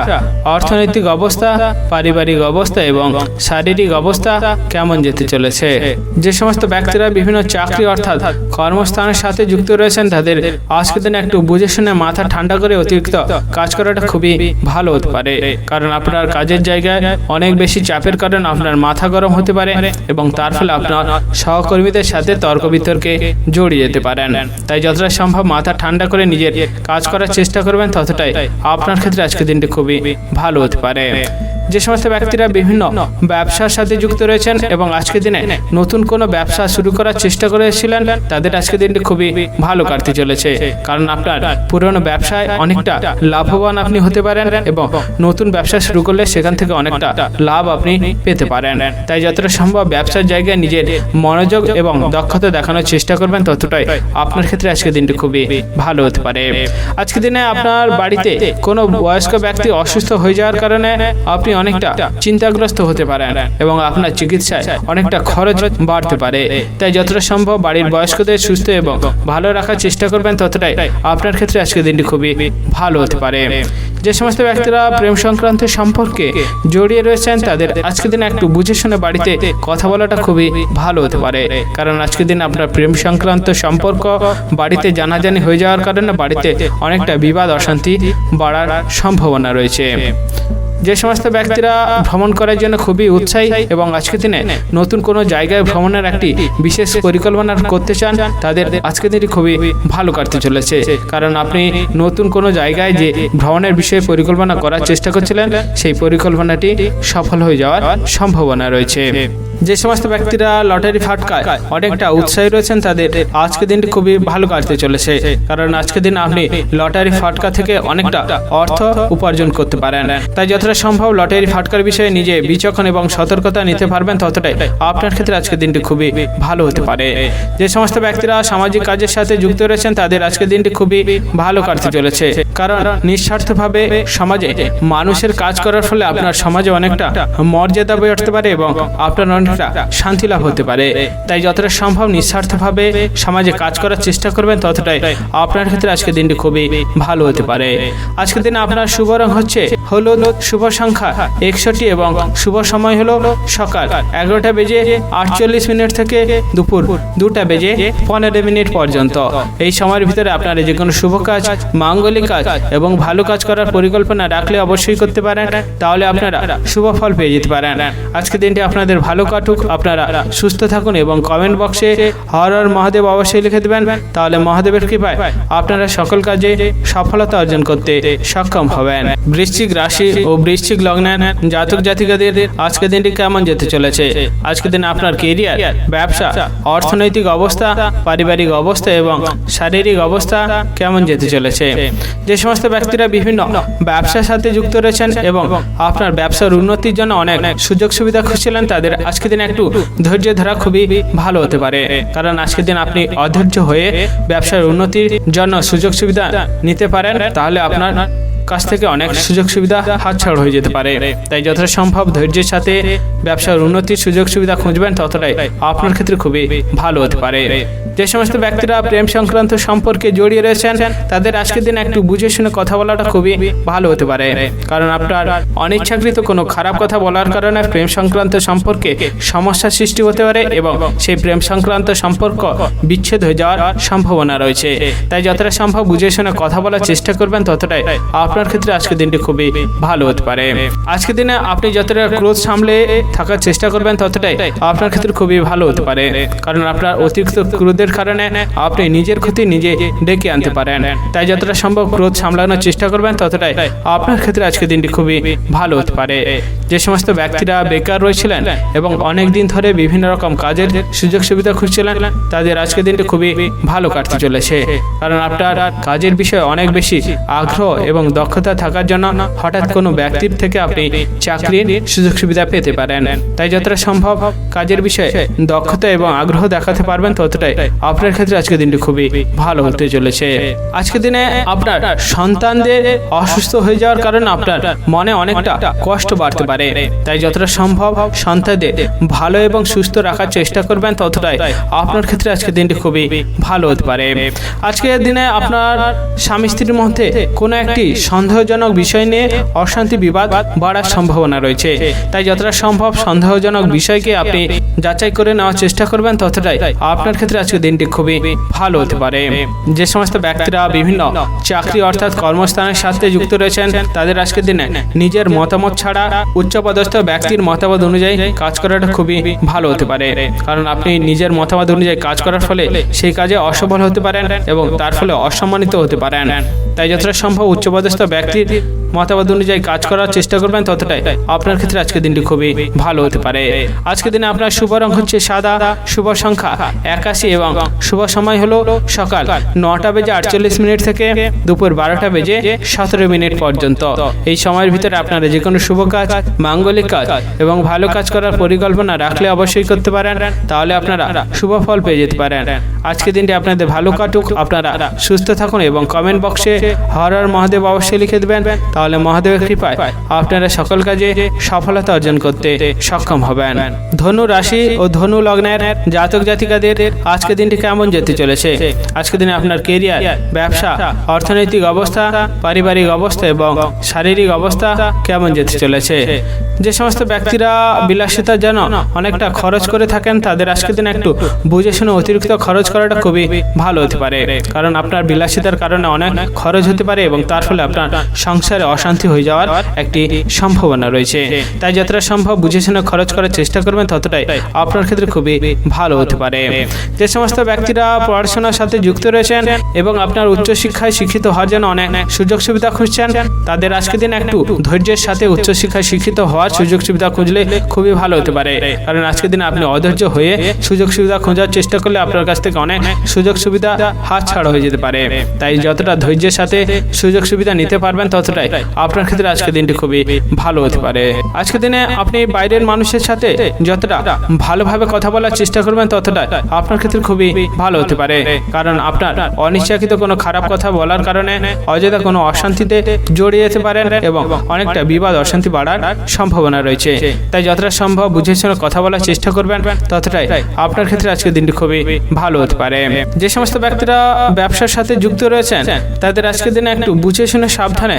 অর্থনৈতিক অবস্থা, পারিবারিক অবস্থা এবং শারীরিক অবস্থা কেমন যেতে চলেছে? যে সমস্ত ব্যক্তিরা বিভিন্ন চাকরি অর্থাৎ কর্মস্থানের সাথে যুক্ত রয়েছেন, তাদের আজকের দিনে একটু বুঝে শুনে মাথা ঠান্ডা করে অতিরিক্ত কাজ করাটা খুবই ভালো হতে পারে, কারণ আপনার কাজের জায়গায় অনেক বেশি চাপের কারণে আপনার মাথা গরম হতে পারে এবং তার ফলে আপনার সহকর্মীদের সাথে তর্ক বিতর্কে জড়িয়ে যেতে পারেন। তাই যতটা সম্ভব মাথা ঠান্ডা করে নিজের কাজ করার চেষ্টা করবেন, ততটাই আপনার ক্ষেত্রে আজকের দিনটি খুবই ভালো হতে পারে। যে সমস্ত ব্যক্তিরা বিভিন্ন ব্যবসার সাথে যুক্ত রয়েছেন এবং আজকের দিনে নতুন কোনো ব্যবসা শুরু করার চেষ্টা করেছিলেন, তাদের আজকের দিনটি খুবই ভালো কাটতে চলেছে, কারণ আপনার পুরনো ব্যবসায় অনেকটা লাভবান আপনি হতে পারেন এবং নতুন ব্যবসা শুরু করলে সেখান থেকে অনেকটা লাভ আপনি পেতে পারেন। তাই যতটা সম্ভব ব্যবসার জায়গায় নিজের মনোযোগ এবং দক্ষতা দেখানোর চেষ্টা করবেন, ততটাই আপনার ক্ষেত্রে আজকের দিনটি খুবই ভালো হতে পারে। আজকের দিনে আপনার বাড়িতে কোনো বয়স্ক ব্যক্তি অসুস্থ হয়ে যাওয়ার কারণে আপনি অনেকটা চিন্তাগ্রস্ত হতে পারেন এবং আপনার চিকিৎসায় অনেকটা খরচ বাড়তে পারে। তাই যতটা সম্ভব বাড়ির বয়স্কদের সুস্থ এবং ভালো রাখার চেষ্টা করবেন, ততটাই আপনার ক্ষেত্রে আজকের দিনটি খুবই ভালো হতে পারে। যে সমস্ত ব্যক্তিরা প্রেম সংক্রান্ত সম্পর্কে জড়িয়ে রয়েছেন, তাদের আজকের দিনে একটু বুঝে শুনে বাড়িতে কথা বলাটা খুবই ভালো হতে পারে, কারণ আজকের দিন আপনার প্রেম সংক্রান্ত সম্পর্ক বাড়িতে জানাজানি হয়ে যাওয়ার কারণে বাড়িতে অনেকটা বিবাদ অশান্তি বাড়ার সম্ভাবনা রয়েছে। যে সমস্ত ব্যক্তিরা ভ্রমণ করার জন্য খুবই উৎসাহী এবং আজকের দিনে নতুন কোনো জায়গায় ভ্রমণের একটি বিশেষ পরিকল্পনা করতে চান, তাদের আজকের দিনটি খুবই ভালো কাটতে চলেছে, কারণ আপনি নতুন কোনো জায়গায় যে ভ্রমণের বিষয়ে পরিকল্পনা করার চেষ্টা করছিলেন, সেই পরিকল্পনাটি সফল হয়ে যাওয়ার সম্ভাবনা রয়েছে। যে সমস্ত ব্যক্তিরা লটারি ফাটকায় অনেকটা উৎসাহী রয়েছেন, তাদের আজকের দিনটি খুবই ভালো কাটতে চলেছে, কারণ আজকের দিন আপনি লটারি ফাটকা থেকে অনেকটা অর্থ উপার্জন করতে পারেন। তাই যতটা যতটা সম্ভব লটারি ফাটকার বিষয়ে নিজে বিচক্ষণ এবং সতর্কতা নিতে পারবেন ততটাই আপনার ক্ষেত্রে আজকের দিনটি খুবই ভালো হতে পারে। যে সমস্ত ব্যক্তিরা সামাজিক কাজের সাথে যুক্ত রয়েছেন তাদের আজকের দিনটি খুবই ভালো কাটতে চলেছে, কারণ নিঃস্বার্থভাবে সমাজে মানুষের কাজ করার ফলে আপনার সমাজে অনেকটা মর্যাদা বেড়ে উঠতে পারে এবং আপনার অনেকটা শান্তি লাভ হতে পারে। তাই যতটা সম্ভব নিঃস্বার্থভাবে সমাজে কাজ করার চেষ্টা করবেন ততটাই আপনার ক্ষেত্রে আজকের দিনটি খুবই ভালো হতে পারে। আজকের দিনে আপনার শুভ রং হচ্ছে হলুদ, শুভ সংখ্যা 61 এবং শুভ সময় হলো সকাল 11টা বেজে 48 মিনিট থেকে দুপুর 2টা বেজে 15 মিনিট পর্যন্ত। এই সময়ের ভিতরে আপনারা যে কোনো শুভ কাজ, মাঙ্গলিক কাজ এবং ভালো কাজ করার পরিকল্পনা রাখলে অবশ্যই করতে পারেন, তাহলে আপনারা শুভ ফল পেয়ে যেতে পারেন। আজকের দিনটি আপনাদের ভালো কাটুক, আপনারা সুস্থ থাকুন এবং কমেন্ট বক্সে হর হর মহাদেব অবশ্যই লিখে দেবেন, তাহলে মহাদেবের কৃপায় আপনারা সকল কাজে সফলতা অর্জন করতে সক্ষম হবেন। বৃশ্চিক রাশি ও বৃশ্চিক লগ্নের জাতক জাতিকাদের আজকের দিনটি কেমন যেতে চলেছে? আজকের দিনে আপনার কেরিয়ার, ব্যবসা, অর্থনৈতিক অবস্থা, পারিবারিক অবস্থা এবং শারীরিক অবস্থা কেমন যেতে চলেছে? যে সমস্ত ব্যক্তিরা বিভিন্ন ব্যবসার সাথে যুক্ত রয়েছেন এবং আপনার ব্যবসার উন্নতির জন্য অনেক সুযোগ সুবিধা খুঁজছিলেন, তাদের আজকের দিন একটু ধৈর্য ধরা খুবই ভালো হতে পারে, কারণ আজকের দিন আপনি অধৈর্য হয়ে ব্যবসার উন্নতির জন্য সুযোগ সুবিধা নিতে পারেন, তাহলে আপনার কাছ থেকে অনেক সুযোগ সুবিধা হাতছাড়া হয়ে যেতে পারে। তাই যতটা সম্ভব ধৈর্যের সাথে ব্যবসার উন্নতির সুযোগ সুবিধা খুঁজবেন, ততটাই আপনার ক্ষেত্রে খুবই ভালো হতে পারে। যে সমস্ত ব্যক্তিরা প্রেম সংক্রান্ত সম্পর্কে জড়িয়ে রয়েছেন তাদের আজকের দিন একটু বুঝে শুনে কথা বলাটা খুবই ভালো হতে পারে, কারণ আপনার অনিচ্ছাকৃত কোনো খারাপ কথা বলার কারণে প্রেম সংক্রান্ত সম্পর্কে সমস্যার সৃষ্টি হতে পারে এবং সেই প্রেম সংক্রান্ত সম্পর্ক বিচ্ছেদ হয়ে যাওয়ার সম্ভাবনা রয়েছে। তাই যতটা সম্ভব বুঝে শুনে কথা বলার চেষ্টা করবেন, ততটাই আপনার ক্ষেত্রে আজকের দিনটি খুবই ভালো হতে পারে। আজকের দিনে আপনি যতটা ক্রোধ সামলে থাকার চেষ্টা করবেন, ততটাই আপনার ক্ষেত্রে খুবই ভালো হতে পারে, কারণ আপনার অতিরিক্ত ক্রোধের কারণে আপনি নিজের ক্ষতি নিজে ডেকে আনতে পারেন। তাই যতটা সম্ভব ক্রোধ সামলানোর চেষ্টা করবেন, ততটাই আপনার ক্ষেত্রে আজকের দিনটি খুবই ভালো হতে পারে। যে সমস্ত ব্যক্তিরা বেকার রয়েছিলেন এবং অনেক দিন ধরে বিভিন্ন রকম কাজের সুযোগ সুবিধা খুঁজছিলেন, তাদের আজকের দিনটি খুবই ভালো কাটতে চলেছে, কারণ আপনার কাজের বিষয়ে অনেক বেশি আগ্রহ এবং দক্ষতা থাকার জন্য হঠাৎ কোনো ব্যক্তির থেকে আপনি চাকরির সুযোগ সুবিধা পেতে পারেন। তাই যতটা সম্ভব কাজের বিষয়ে দক্ষতা এবং আগ্রহ দেখাতে পারবেন, ততটাই আপনার ক্ষেত্রে আজকের দিনটি খুবই ভালো হতে চলেছে। আজকের দিনে আপনার সন্তানদের অসুস্থ হয়ে যাওয়ার কারণে আপনার মনে অনেকটা কষ্ট বাড়তে পারে, তাই যতটা সম্ভব সন্তানদের ভালো এবং সুস্থ রাখার চেষ্টা করবেন, ততটাই আপনার ক্ষেত্রে আজকের দিনটি খুবই ভালো হতে পারে। আজকের দিনে আপনার স্বামী স্ত্রীর মধ্যে কোনো একটি সন্দেহজনক বিষয় নিয়ে অশান্তি বিবাদ বাড়ার সম্ভাবনা রয়েছে, তাই যতটা সম্ভব সন্দেহজনক বিষয়কে আপনি যাচাই করে নেওয়ার চেষ্টা করবেন, ততটাই আপনার ক্ষেত্রে আজকের দিনটি খুবই ভালো হতে পারে। যে সমস্ত ব্যক্তিরা বিভিন্ন চাকরি অর্থাৎ কর্মস্থানের সাথে যুক্ত রয়েছেন, তাদের আজকের দিনে নিজের মতামত ছাড়া উচ্চপদস্থ ব্যক্তির মতামত অনুযায়ী কাজ করাটা খুবই ভালো হতে পারে, কারণ আপনি নিজের মতামত অনুযায়ী কাজ করার ফলে সেই কাজে অসফল হতে পারেন এবং তার ফলে অসম্মানিত হতে পারেন। তাই যতটা সম্ভব উচ্চপদস্থ ব্যক্তির মতামত অনুযায়ী কাজ করার চেষ্টা করবেন, ততটাই আপনার ক্ষেত্রে আজকের দিনটি খুবই ভালো হতে পারে। আজকের দিনে আপনার শুভ রং হচ্ছে সাদা, শুভ সংখ্যা 81 এবং শুভ সময় হলো সকাল 9টা বেজে 48 মিনিট থেকে দুপুর 12টা বেজে 17 মিনিট পর্যন্ত। এই সময়ের ভিতরে আপনারা যে কোনো শুভ কাজ, মাঙ্গলিক কাজ এবং ভালো কাজ করার পরিকল্পনা রাখলে অবশ্যই করতে পারেন, তাহলে আপনারা শুভ ফল পেয়ে যেতে পারেন। আজকের দিনটি আপনাদের ভালো কাটুক, আপনারা সুস্থ থাকুন এবং কমেন্ট বক্সে হর হর মহাদেব অবশ্যই লিখে দেবেন, তাহলে মহাদেবের কৃপায় আপনারা সকল কাজে সফলতা অর্জন করতে সক্ষম হবেন। ধনু রাশি ও ধনু লগ্নের জাতক জাতিকাদের আজকের দিনটি কেমন যেতে চলেছে? আজকের দিনে আপনার কেরিয়ার, ব্যবসা, অর্থনৈতিক অবস্থা, পারিবারিক অবস্থা এবং শারীরিক অবস্থা কেমন যেতে চলেছে? যে সমস্ত ব্যক্তিরা বিলাসিতার জন্য অনেকটা খরচ করে থাকেন, তাদের আজকের দিনে একটু বুঝে শুনে অতিরিক্ত খরচ করাটা খুবই ভালো হতে পারে, কারণ আপনার বিলাসিতার কারণে অনেক খরচ হতে পারে এবং তার ফলে আপনার সংসারে অশান্তি হয়ে যাওয়ার একটি সম্ভাবনা রয়েছে। তাই যতটা সম্ভব বুঝে শুনে খরচ করার চেষ্টা করবেন, ততটাই আপনার ক্ষেত্রে খুবই ভালো হতে পারে। যে সমস্ত ব্যক্তিরা পড়াশোনার সাথে যুক্ত রয়েছেন এবং আপনার উচ্চশিক্ষায় শিক্ষিত হওয়ার জন্য অনেক সুযোগ সুবিধা খুঁজছেন, তাদের আজকের দিন একটু ধৈর্যের সাথে উচ্চশিক্ষায় শিক্ষিত হওয়ার সুযোগ সুবিধা খুঁজলে খুবই ভালো হতে পারে, কারণ আজকের দিন আপনি অধৈর্য হয়ে সুযোগ সুবিধা খোঁজার চেষ্টা করলে আপনার কাছ থেকে অনেক সুযোগ সুবিধা হাত ছাড়া হয়ে যেতে পারে। তাই যতটা ধৈর্যের সাথে সুযোগ সুবিধা নিতে যেতে পারবেন ততটাই আপনার ক্ষেত্রে আজকের দিনটি খুবই ভালো হতে পারে। আজকের দিনে আপনি বাইরের মানুষের সাথে যতটা ভালোভাবে কথা বলার চেষ্টা করবেন ততটা আপনার ক্ষেত্রে খুবই ভালো হতে পারে, কারণ আপনার অনিচ্ছাকৃত কোনো খারাপ কথা বলার কারণে অযথা কোনো অশান্তিতে জড়িয়ে যেতে পারেন এবং অনেকটা বিবাদ অশান্তি বাড়ার সম্ভাবনা রয়েছে। তাই যতটা সম্ভব বুঝে শুনে কথা বলার চেষ্টা করবেন, ততটাই আপনার ক্ষেত্রে আজকের দিনটি খুবই ভালো হতে পারে। যে সমস্ত ব্যক্তিরা ব্যবসার সাথে যুক্ত রয়েছেন তাদের আজকের দিনে একটু বুঝে শুনে সাবধানে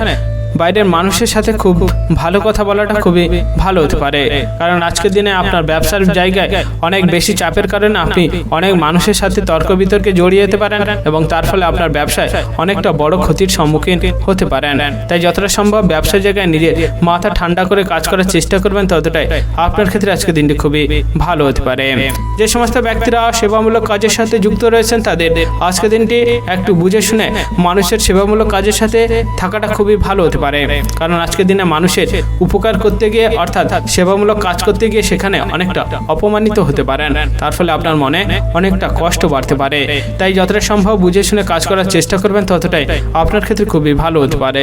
বাইরের মানুষের সাথে খুব ভালো কথা বলাটা খুবই ভালো হতে পারে, কারণ আজকের দিনে আপনার ব্যবসার জায়গায় অনেক বেশি চাপের কারণে আপনি অনেক মানুষের সাথে তর্ক বিতর্কে জড়িয়ে যেতে পারেন এবং তার ফলে আপনার ব্যবসায় অনেকটা বড় ক্ষতির সম্মুখীন হতে পারেন। তাই যতটা সম্ভব ব্যবসার জায়গায় নিজের মাথা ঠান্ডা করে কাজ করার চেষ্টা করবেন, ততটাই আপনার ক্ষেত্রে আজকের দিনটি খুবই ভালো হতে পারে। যে সমস্ত ব্যক্তিরা সেবামূলক কাজের সাথে যুক্ত রয়েছেন তাদের আজকের দিনটি একটু বুঝে শুনে মানুষের সেবামূলক কাজের সাথে থাকাটা খুবই ভালো হতে পারে, কারণ আজকের দিনে মানুষের উপকার করতে গিয়ে অর্থাৎ সেবামূলক কাজ করতে গিয়ে সেখানে অনেকটা অপমানিত হতে পারেন, তার ফলে আপনার মনে অনেকটা কষ্ট বাড়তে পারে। তাই যতটা সম্ভব বুঝে শুনে কাজ করার চেষ্টা করবেন, ততটাই আপনার ক্ষেত্রে খুবই ভালো হতে পারে।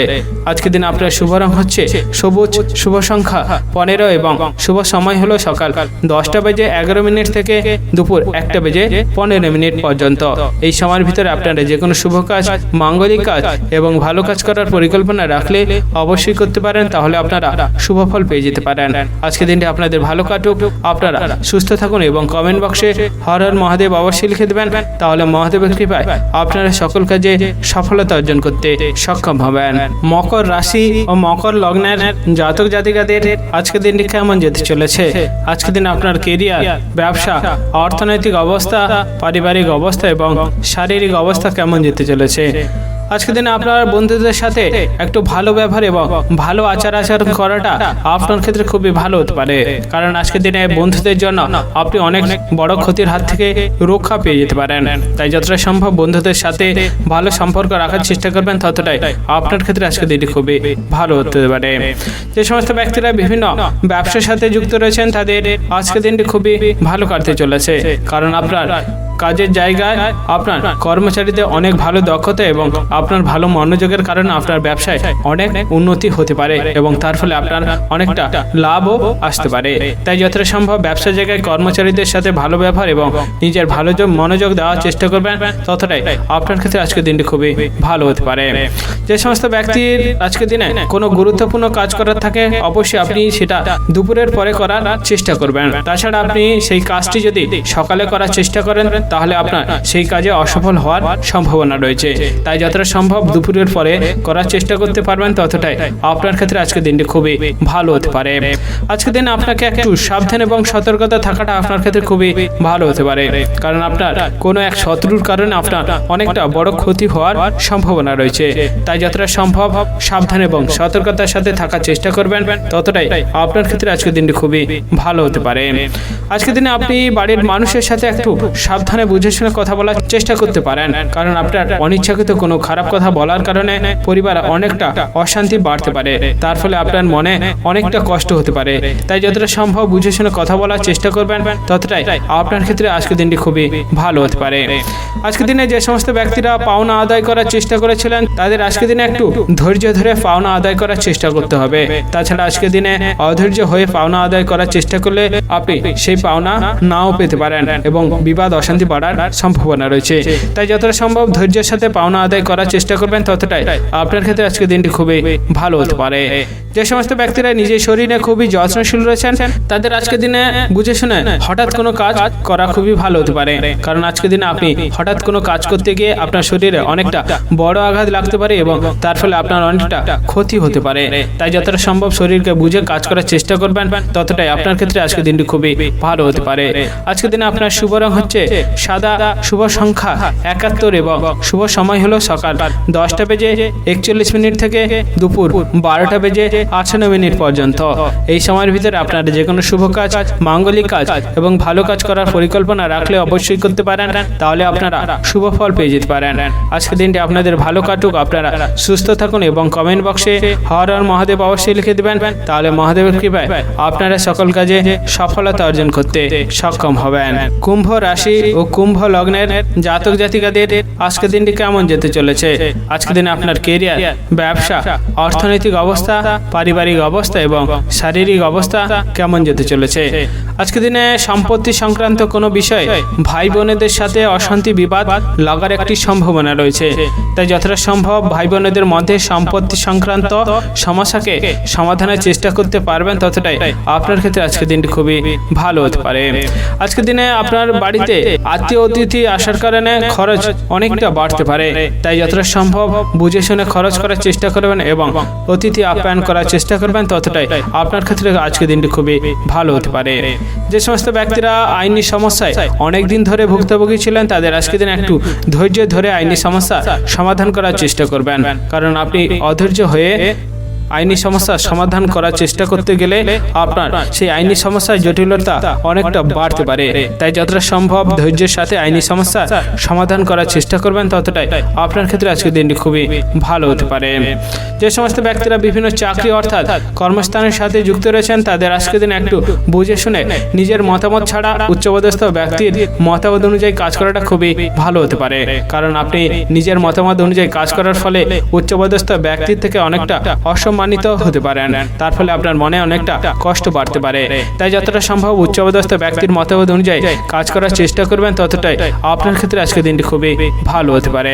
আজকের দিনে আপনার শুভ রং হচ্ছে সবুজ, শুভ সংখ্যা 15 এবং শুভ সময় হলো সকাল 10:11 থেকে দুপুর 1:15 পর্যন্ত। এই সময়ের ভিতরে আপনারা যে কোনো শুভ কাজ, মাঙ্গলিক কাজ এবং ভালো কাজ করার পরিকল্পনা রাখলে অবশ্যই করতে পারেন, তাহলে আপনারা শুভ ফল পেয়ে যেতে পারেন। আজকের দিনটি আপনাদের ভালো কাটুক, আপনারা সুস্থ থাকুন এবং কমেন্ট বক্সে হর হর মহাদেব অবশ্যই লিখে দেবেন, তাহলে মহাদেবের কৃপায় আপনারা সকল কাজে সফলতা অর্জন করতে সক্ষম হবেন। মকর রাশি ও মকর লগ্নের জাতক জাতিকাদের আজকের দিনটি কেমন যেতে চলেছে? আজকের দিন আপনার কেরিয়ার, ব্যবসা, অর্থনৈতিক অবস্থা, পারিবারিক অবস্থা এবং শারীরিক অবস্থা কেমন যেতে চলেছে? আজকের দিনে আপনার বন্ধুদের সাথে একটু ভালো ব্যবহার এবং ভালো আচার করাটা আপনার ক্ষেত্রে খুবই ভালো হতে পারে, কারণ আজকের দিনে বন্ধুদের জন্য আপনি অনেক বড় ক্ষতির হাত থেকে রক্ষা পেয়ে যেতে পারেন। তাই যতটা সম্ভব বন্ধুদের সাথে ভালো সম্পর্ক রাখার চেষ্টা করবেন, ততটাই আপনার ক্ষেত্রে আজকের দিনটি খুবই ভালো হতে পারে। যে সমস্ত ব্যক্তিরা বিভিন্ন ব্যবসার সাথে যুক্ত রয়েছেন তাদের আজকের দিনটি খুবই ভালো কাটতে চলেছে, কারণ আপনার কাজের জায়গায় আপনার কর্মচারীদের অনেক ভালো দক্ষতা এবং আপনার ভালো মনোযোগের কারণে আপনার ব্যবসায় অনেক উন্নতি হতে পারে এবং তার ফলে আপনার অনেকটা লাভও আসতে পারে। তাই যতটা সম্ভব ব্যবসার জায়গায় কর্মচারীদের সাথে ভালো ব্যবহার এবং নিজের ভালো মনোযোগ দেওয়ার চেষ্টা করবেন, ততটাই আপনার ক্ষেত্রে আজকের দিনটি খুবই ভালো হতে পারে। যে সমস্ত ব্যক্তির আজকের দিনে কোনো গুরুত্বপূর্ণ কাজ করার থাকে, অবশ্যই আপনি সেটা দুপুরের পরে করার চেষ্টা করবেন। তাছাড়া আপনি সেই কাজটি যদি সকালে করার চেষ্টা করেন, তাহলে আপনার সেই কাজে অসফল হওয়ার সম্ভাবনা রয়েছে। তাই যতটা সম্ভব দুপুরের পরে করার চেষ্টা করতে পারবেন, ততটাই আপনার ক্ষেত্রে আজকের দিনটি খুবই ভালো হতে পারে। আজকের দিনে আপনাকে একটু সাবধান এবং সতর্কতা থাকাটা আপনার ক্ষেত্রে খুবই ভালো হতে পারে, কারণ আপনার কোনো এক শত্রুর কারণে আপনার অনেকটা বড় ক্ষতি হওয়ার সম্ভাবনা রয়েছে। তাই যতটা সম্ভব সাবধান এবং সতর্কতার সাথে থাকার চেষ্টা করবেন, ততটাই আপনার ক্ষেত্রে আজকের দিনটি খুবই ভালো হতে পারে। আজকের দিনে আপনি বাড়ির মানুষের সাথে একটু সাবধানে বুঝে শুনে কথা বলার চেষ্টা করতে পারেন, কারণ আপনার অনিচ্ছাকৃত কোনো খারাপ কথা বলার কারণে পরিবার অনেকটা অশান্তি বাড়তে পারে, তার ফলে আপনার মনে অনেকটা কষ্ট হতে পারে। তাই যতটা সম্ভব বুঝে শুনে কথা বলার চেষ্টা করবেন, ততটাই আপনার ক্ষেত্রে আজকের দিনটি খুবই ভালো হতে পারে। আজকের দিনে যে সমস্ত ব্যক্তিরা পাওনা আদায় করার চেষ্টা করেছিলেন, তাদের আজকের দিনে একটু ধৈর্য ধরে পাওনা আদায় করার চেষ্টা করতে হবে। তাছাড়া আজকের দিনে অধৈর্য হয়ে পাওনা আদায় করার চেষ্টা করলে আপনি সেই পাওনা নাও পেতে পারেন এবং বিবাদ অশান্তি বাড়ার সম্ভাবনা রয়েছে। তাই যতটা সম্ভব ধৈর্যের সাথে পাওনা আদায় করার চেষ্টা করবেন, ততটাই আপনার ক্ষেত্রে আজকের দিনটি খুবই ভালো হতে পারে। যে সমস্ত ব্যক্তিরা নিজের শরীরে খুবই যত্নশীল রয়েছেন, তাদের আজকের দিনে বুঝে শুনে হঠাৎ কোনো কাজ করা খুবই ভালো হতে পারে, কারণ আজকের দিনে আপনি হঠাৎ কোনো কাজ করতে গিয়ে আপনার শরীরে অনেকটা বড় আঘাত লাগতে পারে এবং তার ফলে আপনার অনেকটা ক্ষতি হতে পারে। তাই যতটা সম্ভব শরীরকে বুঝে কাজ করার চেষ্টা করবেন, ততটাই আপনার ক্ষেত্রে আজকের দিনটি খুবই ভালো হতে পারে। আজকের দিনে আপনার শুভ রং হচ্ছে সাদা, শুভ সংখ্যা 71 এবং শুভ সময় হলো সকাল 10:41 থেকে দুপুর 12:58 পর্যন্ত। এই সময়ের ভিতরে আপনারা যে কোনো শুভ কাজ, মাঙ্গলিক কাজ এবং ভালো কাজ করার পরিকল্পনা রাখলে অবশ্যই করতে পারেন, তাহলে আপনারা শুভ ফল পেয়ে যেতে পারেন। আজকের দিনটি আপনাদের ভালো কাটুক, আপনারা সুস্থ থাকুন এবং কমেন্ট বক্সে হর হর মহাদেব অবশ্যই লিখে দেবেন, তাহলে মহাদেবের কৃপায় আপনারা সকল কাজে সফলতা অর্জন করতে সক্ষম হবেন। কুম্ভ রাশি ও কুম্ভ লগ্নের জাতক জাতিকাদের আজকের দিনটি কেমন যেতে চলেছে। আজকের দিনে আপনার কেরিয়ার, ব্যবসা, অর্থনৈতিক অবস্থা, পারিবারিক অবস্থা এবং শারীরিক অবস্থা কেমন যেতে চলেছে। আজকের দিনে সম্পত্তি সংক্রান্ত কোনো বিষয় ভাই বোনেদের সাথে অশান্তি বিবাদ লাগার একটি সম্ভাবনা রয়েছে। তাই যতটা সম্ভব ভাই বোনেদের মধ্যে সম্পত্তি সংক্রান্ত সমস্যাকে সমাধানের চেষ্টা করতে পারবেন, ততটাই আপনার ক্ষেত্রে আজকের দিনটি খুবই ভালো হতে পারে। আজকের দিনে আপনার বাড়িতে আত্মীয় অতিথি আসার কারণে খরচ অনেকটা বাড়তে পারে। তাই যতটা সম্ভব বুঝে শুনে খরচ করার চেষ্টা করবেন এবং অতিথি আপ্যায়ন করার চেষ্টা করবেন, ততটাই আপনার ক্ষেত্রে আজকের দিনটি খুবই ভালো হতে পারে। যে সমস্ত ব্যক্তিরা আইনি সমস্যায় অনেক দিন ধরে ভুক্তভোগী ছিলেন, তাদের আজকের দিন একটু ধৈর্য ধরে আইনি সমস্যা সমাধান করার চেষ্টা করবেন। কারণ আপনি অধৈর্য হয়ে আইনি সমস্যা সমাধান করার চেষ্টা করতে গেলে আপনার সেই আইনি সমস্যার জটিলতা অনেকটা বাড়তে পারে। তাই যতটা সম্ভব ধৈর্যের সাথে আইনি সমস্যা সমাধান করার চেষ্টা করবেন, ততটাই আপনার ক্ষেত্রে আজকের দিনটি খুবই ভালো হতে পারে। যে সমস্ত ব্যক্তিরা বিভিন্ন চাকরি অর্থাৎ কর্মস্থানের সাথে যুক্ত রয়েছেন, তাদের আজকের দিন একটু বুঝে শুনে নিজের মতামত ছাড়া উচ্চপদস্থ ব্যক্তির মতামত অনুযায়ী কাজ করাটা খুবই ভালো হতে পারে। কারণ আপনি নিজের মতামত অনুযায়ী কাজ করার ফলে উচ্চপদস্থ ব্যক্তির থেকে অনেকটা অসম্মানিত হতে পারেন। তার ফলে আপনার মনে অনেকটা কষ্ট বাড়তে পারে। তাই যতটা সম্ভব উচ্চপদস্থ ব্যক্তির মতামত অনুযায়ী কাজ করার চেষ্টা করবেন, ততটাই আপনার ক্ষেত্রে আজকের দিনটি খুবই ভালো হতে পারে।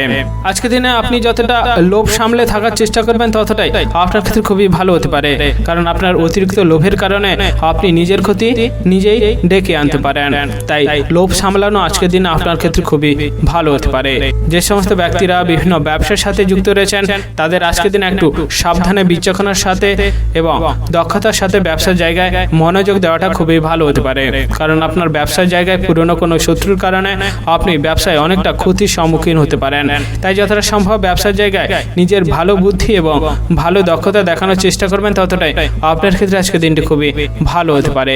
আজকের দিনে আপনি যতটা লোভ সামলে থাকার চেষ্টা করবেন, ততটাই আপনার ক্ষেত্রে খুবই ভালো হতে পারে। কারণ আপনার অতিরিক্ত লোভের কারণে আপনি নিজের ক্ষতি নিজেই ডেকে আনতে পারেন। তাই লোভ সামলানো আজকের দিনে আপনার ক্ষেত্রে খুবই ভালো হতে পারে। যে সমস্ত ব্যক্তিরা বিভিন্ন ব্যবসার সাথে যুক্ত রয়েছেন, তাদের আজকের দিনে একটু সাবধানে বিচক্ষণার সাথে এবং দক্ষতার সাথে ব্যবসার জায়গায় মনোযোগ দেওয়াটা খুবই ভালো হতে পারে। কারণ আপনার ব্যবসার জায়গায় পুরনো কোনো শত্রুর কারণে আপনি ব্যবসায় অনেকটা ক্ষতির সম্মুখীন হতে পারেন। তাই যতটা সম্ভব ব্যবসার জায়গায় নিজের ভালো বুদ্ধি এবং ভালো দক্ষতা দেখানোর চেষ্টা করবেন, ততটাই আপনার ক্ষেত্রে আজকে দিনটি খুবই ভালো হতে পারে।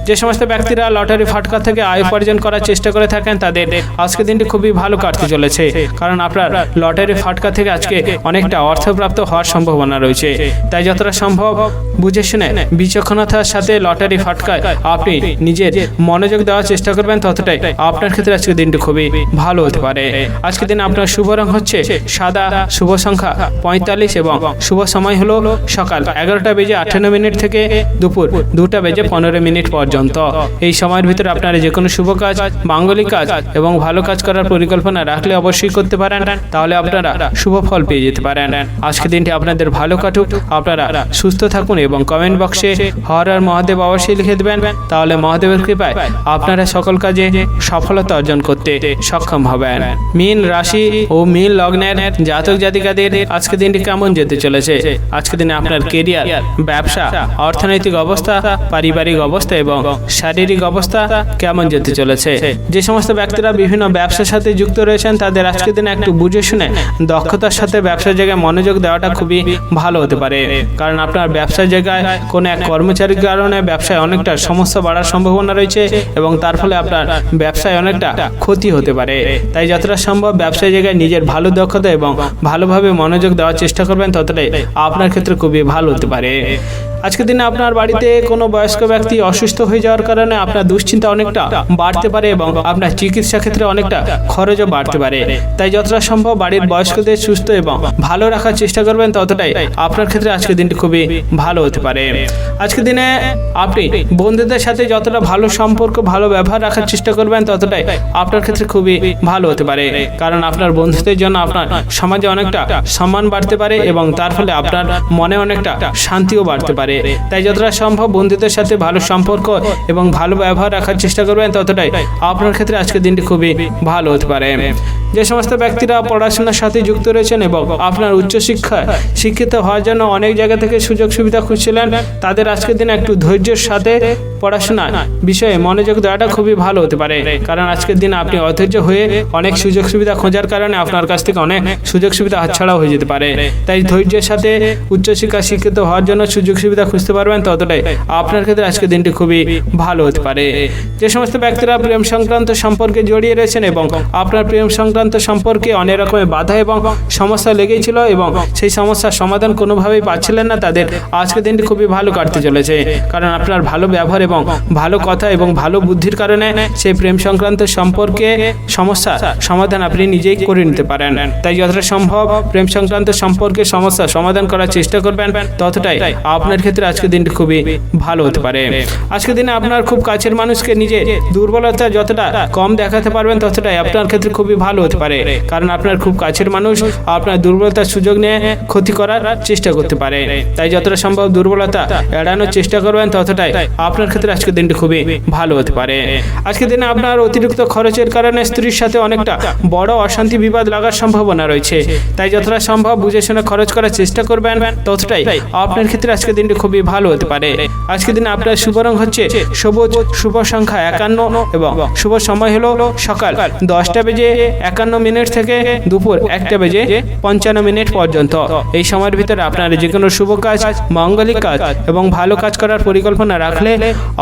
যে সমস্ত ব্যক্তিরা লটারি ফাটকা থেকে আয় উপার্জন করার চেষ্টা করে থাকেন, তাদের আজকে দিনটি খুবই ভালো কাটতে চলেছে। কারণ আপনার লটারি ফাটকা থেকে আজকে অনেকটা অর্থপ্রাপ্ত হওয়ার সম্ভাবনা রয়েছে। তাই যতটা সম্ভব বুঝে শুনে বিচক্ষণতার সাথে লটারি ফাটকায় আপনি নিজের মনোযোগ দেওয়ার চেষ্টা করবেন, ততটাই আপনার ক্ষেত্রে আজকের দিনটি খুবই ভালো হতে পারে। আজকের দিন আপনার শুভ রং হচ্ছে সাদা, শুভ সংখ্যা 45 এবং শুভ সময় হলো সকাল 11:58 থেকে দুপুর 2:15 পর্যন্ত। এই সময়ের ভিতরে আপনারা যে কোনো শুভ কাজ, মাঙ্গলিক কাজ এবং ভালো কাজ করার পরিকল্পনা রাখলে অবশ্যই করতে পারেন, তাহলে আপনারা শুভ ফল পেয়ে যেতে পারেন। আজকের দিনটি আপনাদের ভালো কাটুক, আপনারা সুস্থ থাকুন এবং কমেন্ট বক্সে হর হর মহাদেব অবশ্যই লিখে দেবেন। তাহলে মহাদেবের কৃপায় আপনারা সকল কাজে সফলতা অর্জন করতে সক্ষম হবেন। মীন রাশি ও মীন লগ্নের জাতক জাতিকাদের আজকের দিনটি কেমন যেতে চলেছে। আজকের দিনে আপনার কেরিয়ার, ব্যবসা, অর্থনৈতিক অবস্থা, পারিবারিক অবস্থা এবং শারীরিক অবস্থা কেমন যেতে চলেছে। যে সমস্ত ব্যক্তিরা বিভিন্ন ব্যবসার সাথে যুক্ত রয়েছেন, তাদের আজকের দিনে একটু বুঝে শুনে দক্ষতার সাথে ব্যবসার জায়গায় মনোযোগ দেওয়াটা খুবই ভালো হতে পারে। কারণ আপনার ব্যবসার জায়গায় কোনো এক কর্মচারীর কারণে ব্যবসায় অনেকটা সমস্যা বাড়ার সম্ভাবনা রয়েছে এবং তার ফলে আপনার ব্যবসায় অনেকটা ক্ষতি হতে পারে। তাই যতটা সম্ভব ব্যবসার জায়গায় নিজের ভালো দক্ষতা এবং ভালোভাবে মনোযোগ দেওয়ার চেষ্টা করবেন, ততটাই আপনার ক্ষেত্রে খুবই ভালো হতে পারে। আজকের দিনে আপনার বাড়িতে কোনো বয়স্ক ব্যক্তি অসুস্থ হয়ে যাওয়ার কারণে আপনার দুশ্চিন্তা অনেকটা বাড়তে পারে এবং আপনার চিকিৎসা ক্ষেত্রে অনেকটা খরচও বাড়তে পারে। তাই যতটা সম্ভব বাড়ির বয়স্কদের সুস্থ এবং ভালো রাখার চেষ্টা করবেন, ততটাই আপনার ক্ষেত্রে আজকের দিনটি খুবই ভালো হতে পারে। আজকের দিনে আপনি বন্ধুদের সাথে যতটা ভালো সম্পর্ক, ভালো ব্যবহার রাখার চেষ্টা করবেন, ততটাই আপনার ক্ষেত্রে খুবই ভালো হতে পারে। কারণ আপনার বন্ধুদের জন্য আপনার সমাজে অনেকটা সম্মান বাড়তে পারে এবং তার ফলে আপনার মনে অনেকটা শান্তিও বাড়তে পারে। তাই যতটা সম্ভব বন্ধুদের সাথে ভালো সম্পর্ক এবং ভালো ব্যবহার রাখার চেষ্টা করবেন, ততটাই আপনার ক্ষেত্রে আজকের দিনটি খুবই ভালো হতে পারে। যে সমস্ত ব্যক্তিরা পড়াশোনার সাথে যুক্ত রয়েছেন এবং আপনার উচ্চশিক্ষায় শিক্ষিত হওয়ার জন্য অনেক জায়গা থেকে সুযোগ সুবিধা খুঁজছিলেন, তাদের আজকের দিন একটু ধৈর্যের সাথে পড়াশোনা বিষয়ে মনোযোগ দেওয়াটা খুবই ভালো হতে পারে। কারণ আজকের দিন আপনি অধৈর্য হয়ে অনেক সুযোগ সুবিধা খোঁজার কারণে আপনার কাছ থেকে অনেক সুযোগ সুবিধা হাতছাড়া হয়ে যেতে পারে। তাই ধৈর্যের সাথে উচ্চশিক্ষা শিক্ষিত হওয়ার জন্য সুযোগ সুবিধা খুঁজতে পারবেন, ততটাই আপনার ক্ষেত্রে আজকের দিনটি খুবই ভালো হতে পারে। যে সমস্ত ব্যক্তিরা প্রেম সংক্রান্ত সম্পর্কে জড়িয়ে রয়েছেন এবং আপনার প্রেম সংক্রান্ত সম্পর্কে অনেক রকমের বাধা এবং সমস্যা লেগেই ছিল এবং সেই সমস্যার সমাধান কোনোভাবে কোনোভাবেই পাচ্ছিলেন না, তাদের আজকের দিনটি খুবই ভালো কাটতে চলেছে। কারণ আপনার ভালো ব্যবহার এবং ভালো কথা এবং ভালো বুদ্ধির কারণে সেই প্রেম সংক্রান্ত সম্পর্কে সমস্যা সমাধান আপনি নিজেই করে নিতে পারেন। তাই যতটা সম্ভব প্রেম সংক্রান্ত সম্পর্কে সমস্যা সমাধান করার চেষ্টা করবেন, ততটাই আপনার ক্ষেত্রে আজকের দিনটি খুবই ভালো হতে পারে। আজকের দিনে আপনার খুব কাছের মানুষকে নিজে দুর্বলতা যতটা কম দেখাতে পারবেন, ততটাই আপনার ক্ষেত্রে খুবই ভালো হতে পারে। কারণ আপনার খুব কাছের মানুষ আপনার দুর্বলতার সুযোগ নিয়ে ক্ষতি করার চেষ্টা করতে পারে। তাই যতটা সম্ভব দুর্বলতা এড়ানোর চেষ্টা করবেন, ততটাই আপনার ক্ষেত্রে আজকের দিনটি খুবই ভালো হতে পারে। আজকের দিনে আপনার অতিরিক্ত খরচের কারণে স্ত্রীর সাথে অনেকটা বড় অশান্তি বিবাদ লাগার সম্ভাবনা রয়েছে। তাই যতটা সম্ভব বুঝে শুনে খরচ করার চেষ্টা করবেন, ততটাই আপনার ক্ষেত্রে আজকের দিনটি খুবই ভালো হতে পারে। আজকের দিনে আপনার শুভ রং হচ্ছে সবুজ, শুভ সংখ্যা 51 এবং শুভ সময় হলো সকাল 10:51 থেকে দুপুর 1:55 পর্যন্ত। এই সময়ের ভিতরে আপনারা যে কোনো শুভ কাজ, মাঙ্গলিক কাজ এবং ভালো কাজ করার পরিকল্পনা রাখলে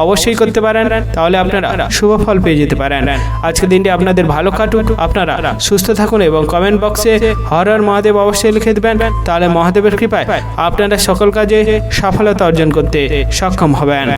অবশ্যই করতে পারেন, তাহলে আপনারা শুভ ফল পেয়ে যেতে পারেন। আজকের দিনটি আপনাদের ভালো কাটুক, আপনারা সুস্থ থাকুন এবং কমেন্ট বক্সে হর হর মহাদেব অবশ্যই লিখে দেবেন। তাহলে মহাদেবের কৃপায় আপনারা সকল কাজে সফলতা অর্জন করতে সক্ষম হবেন।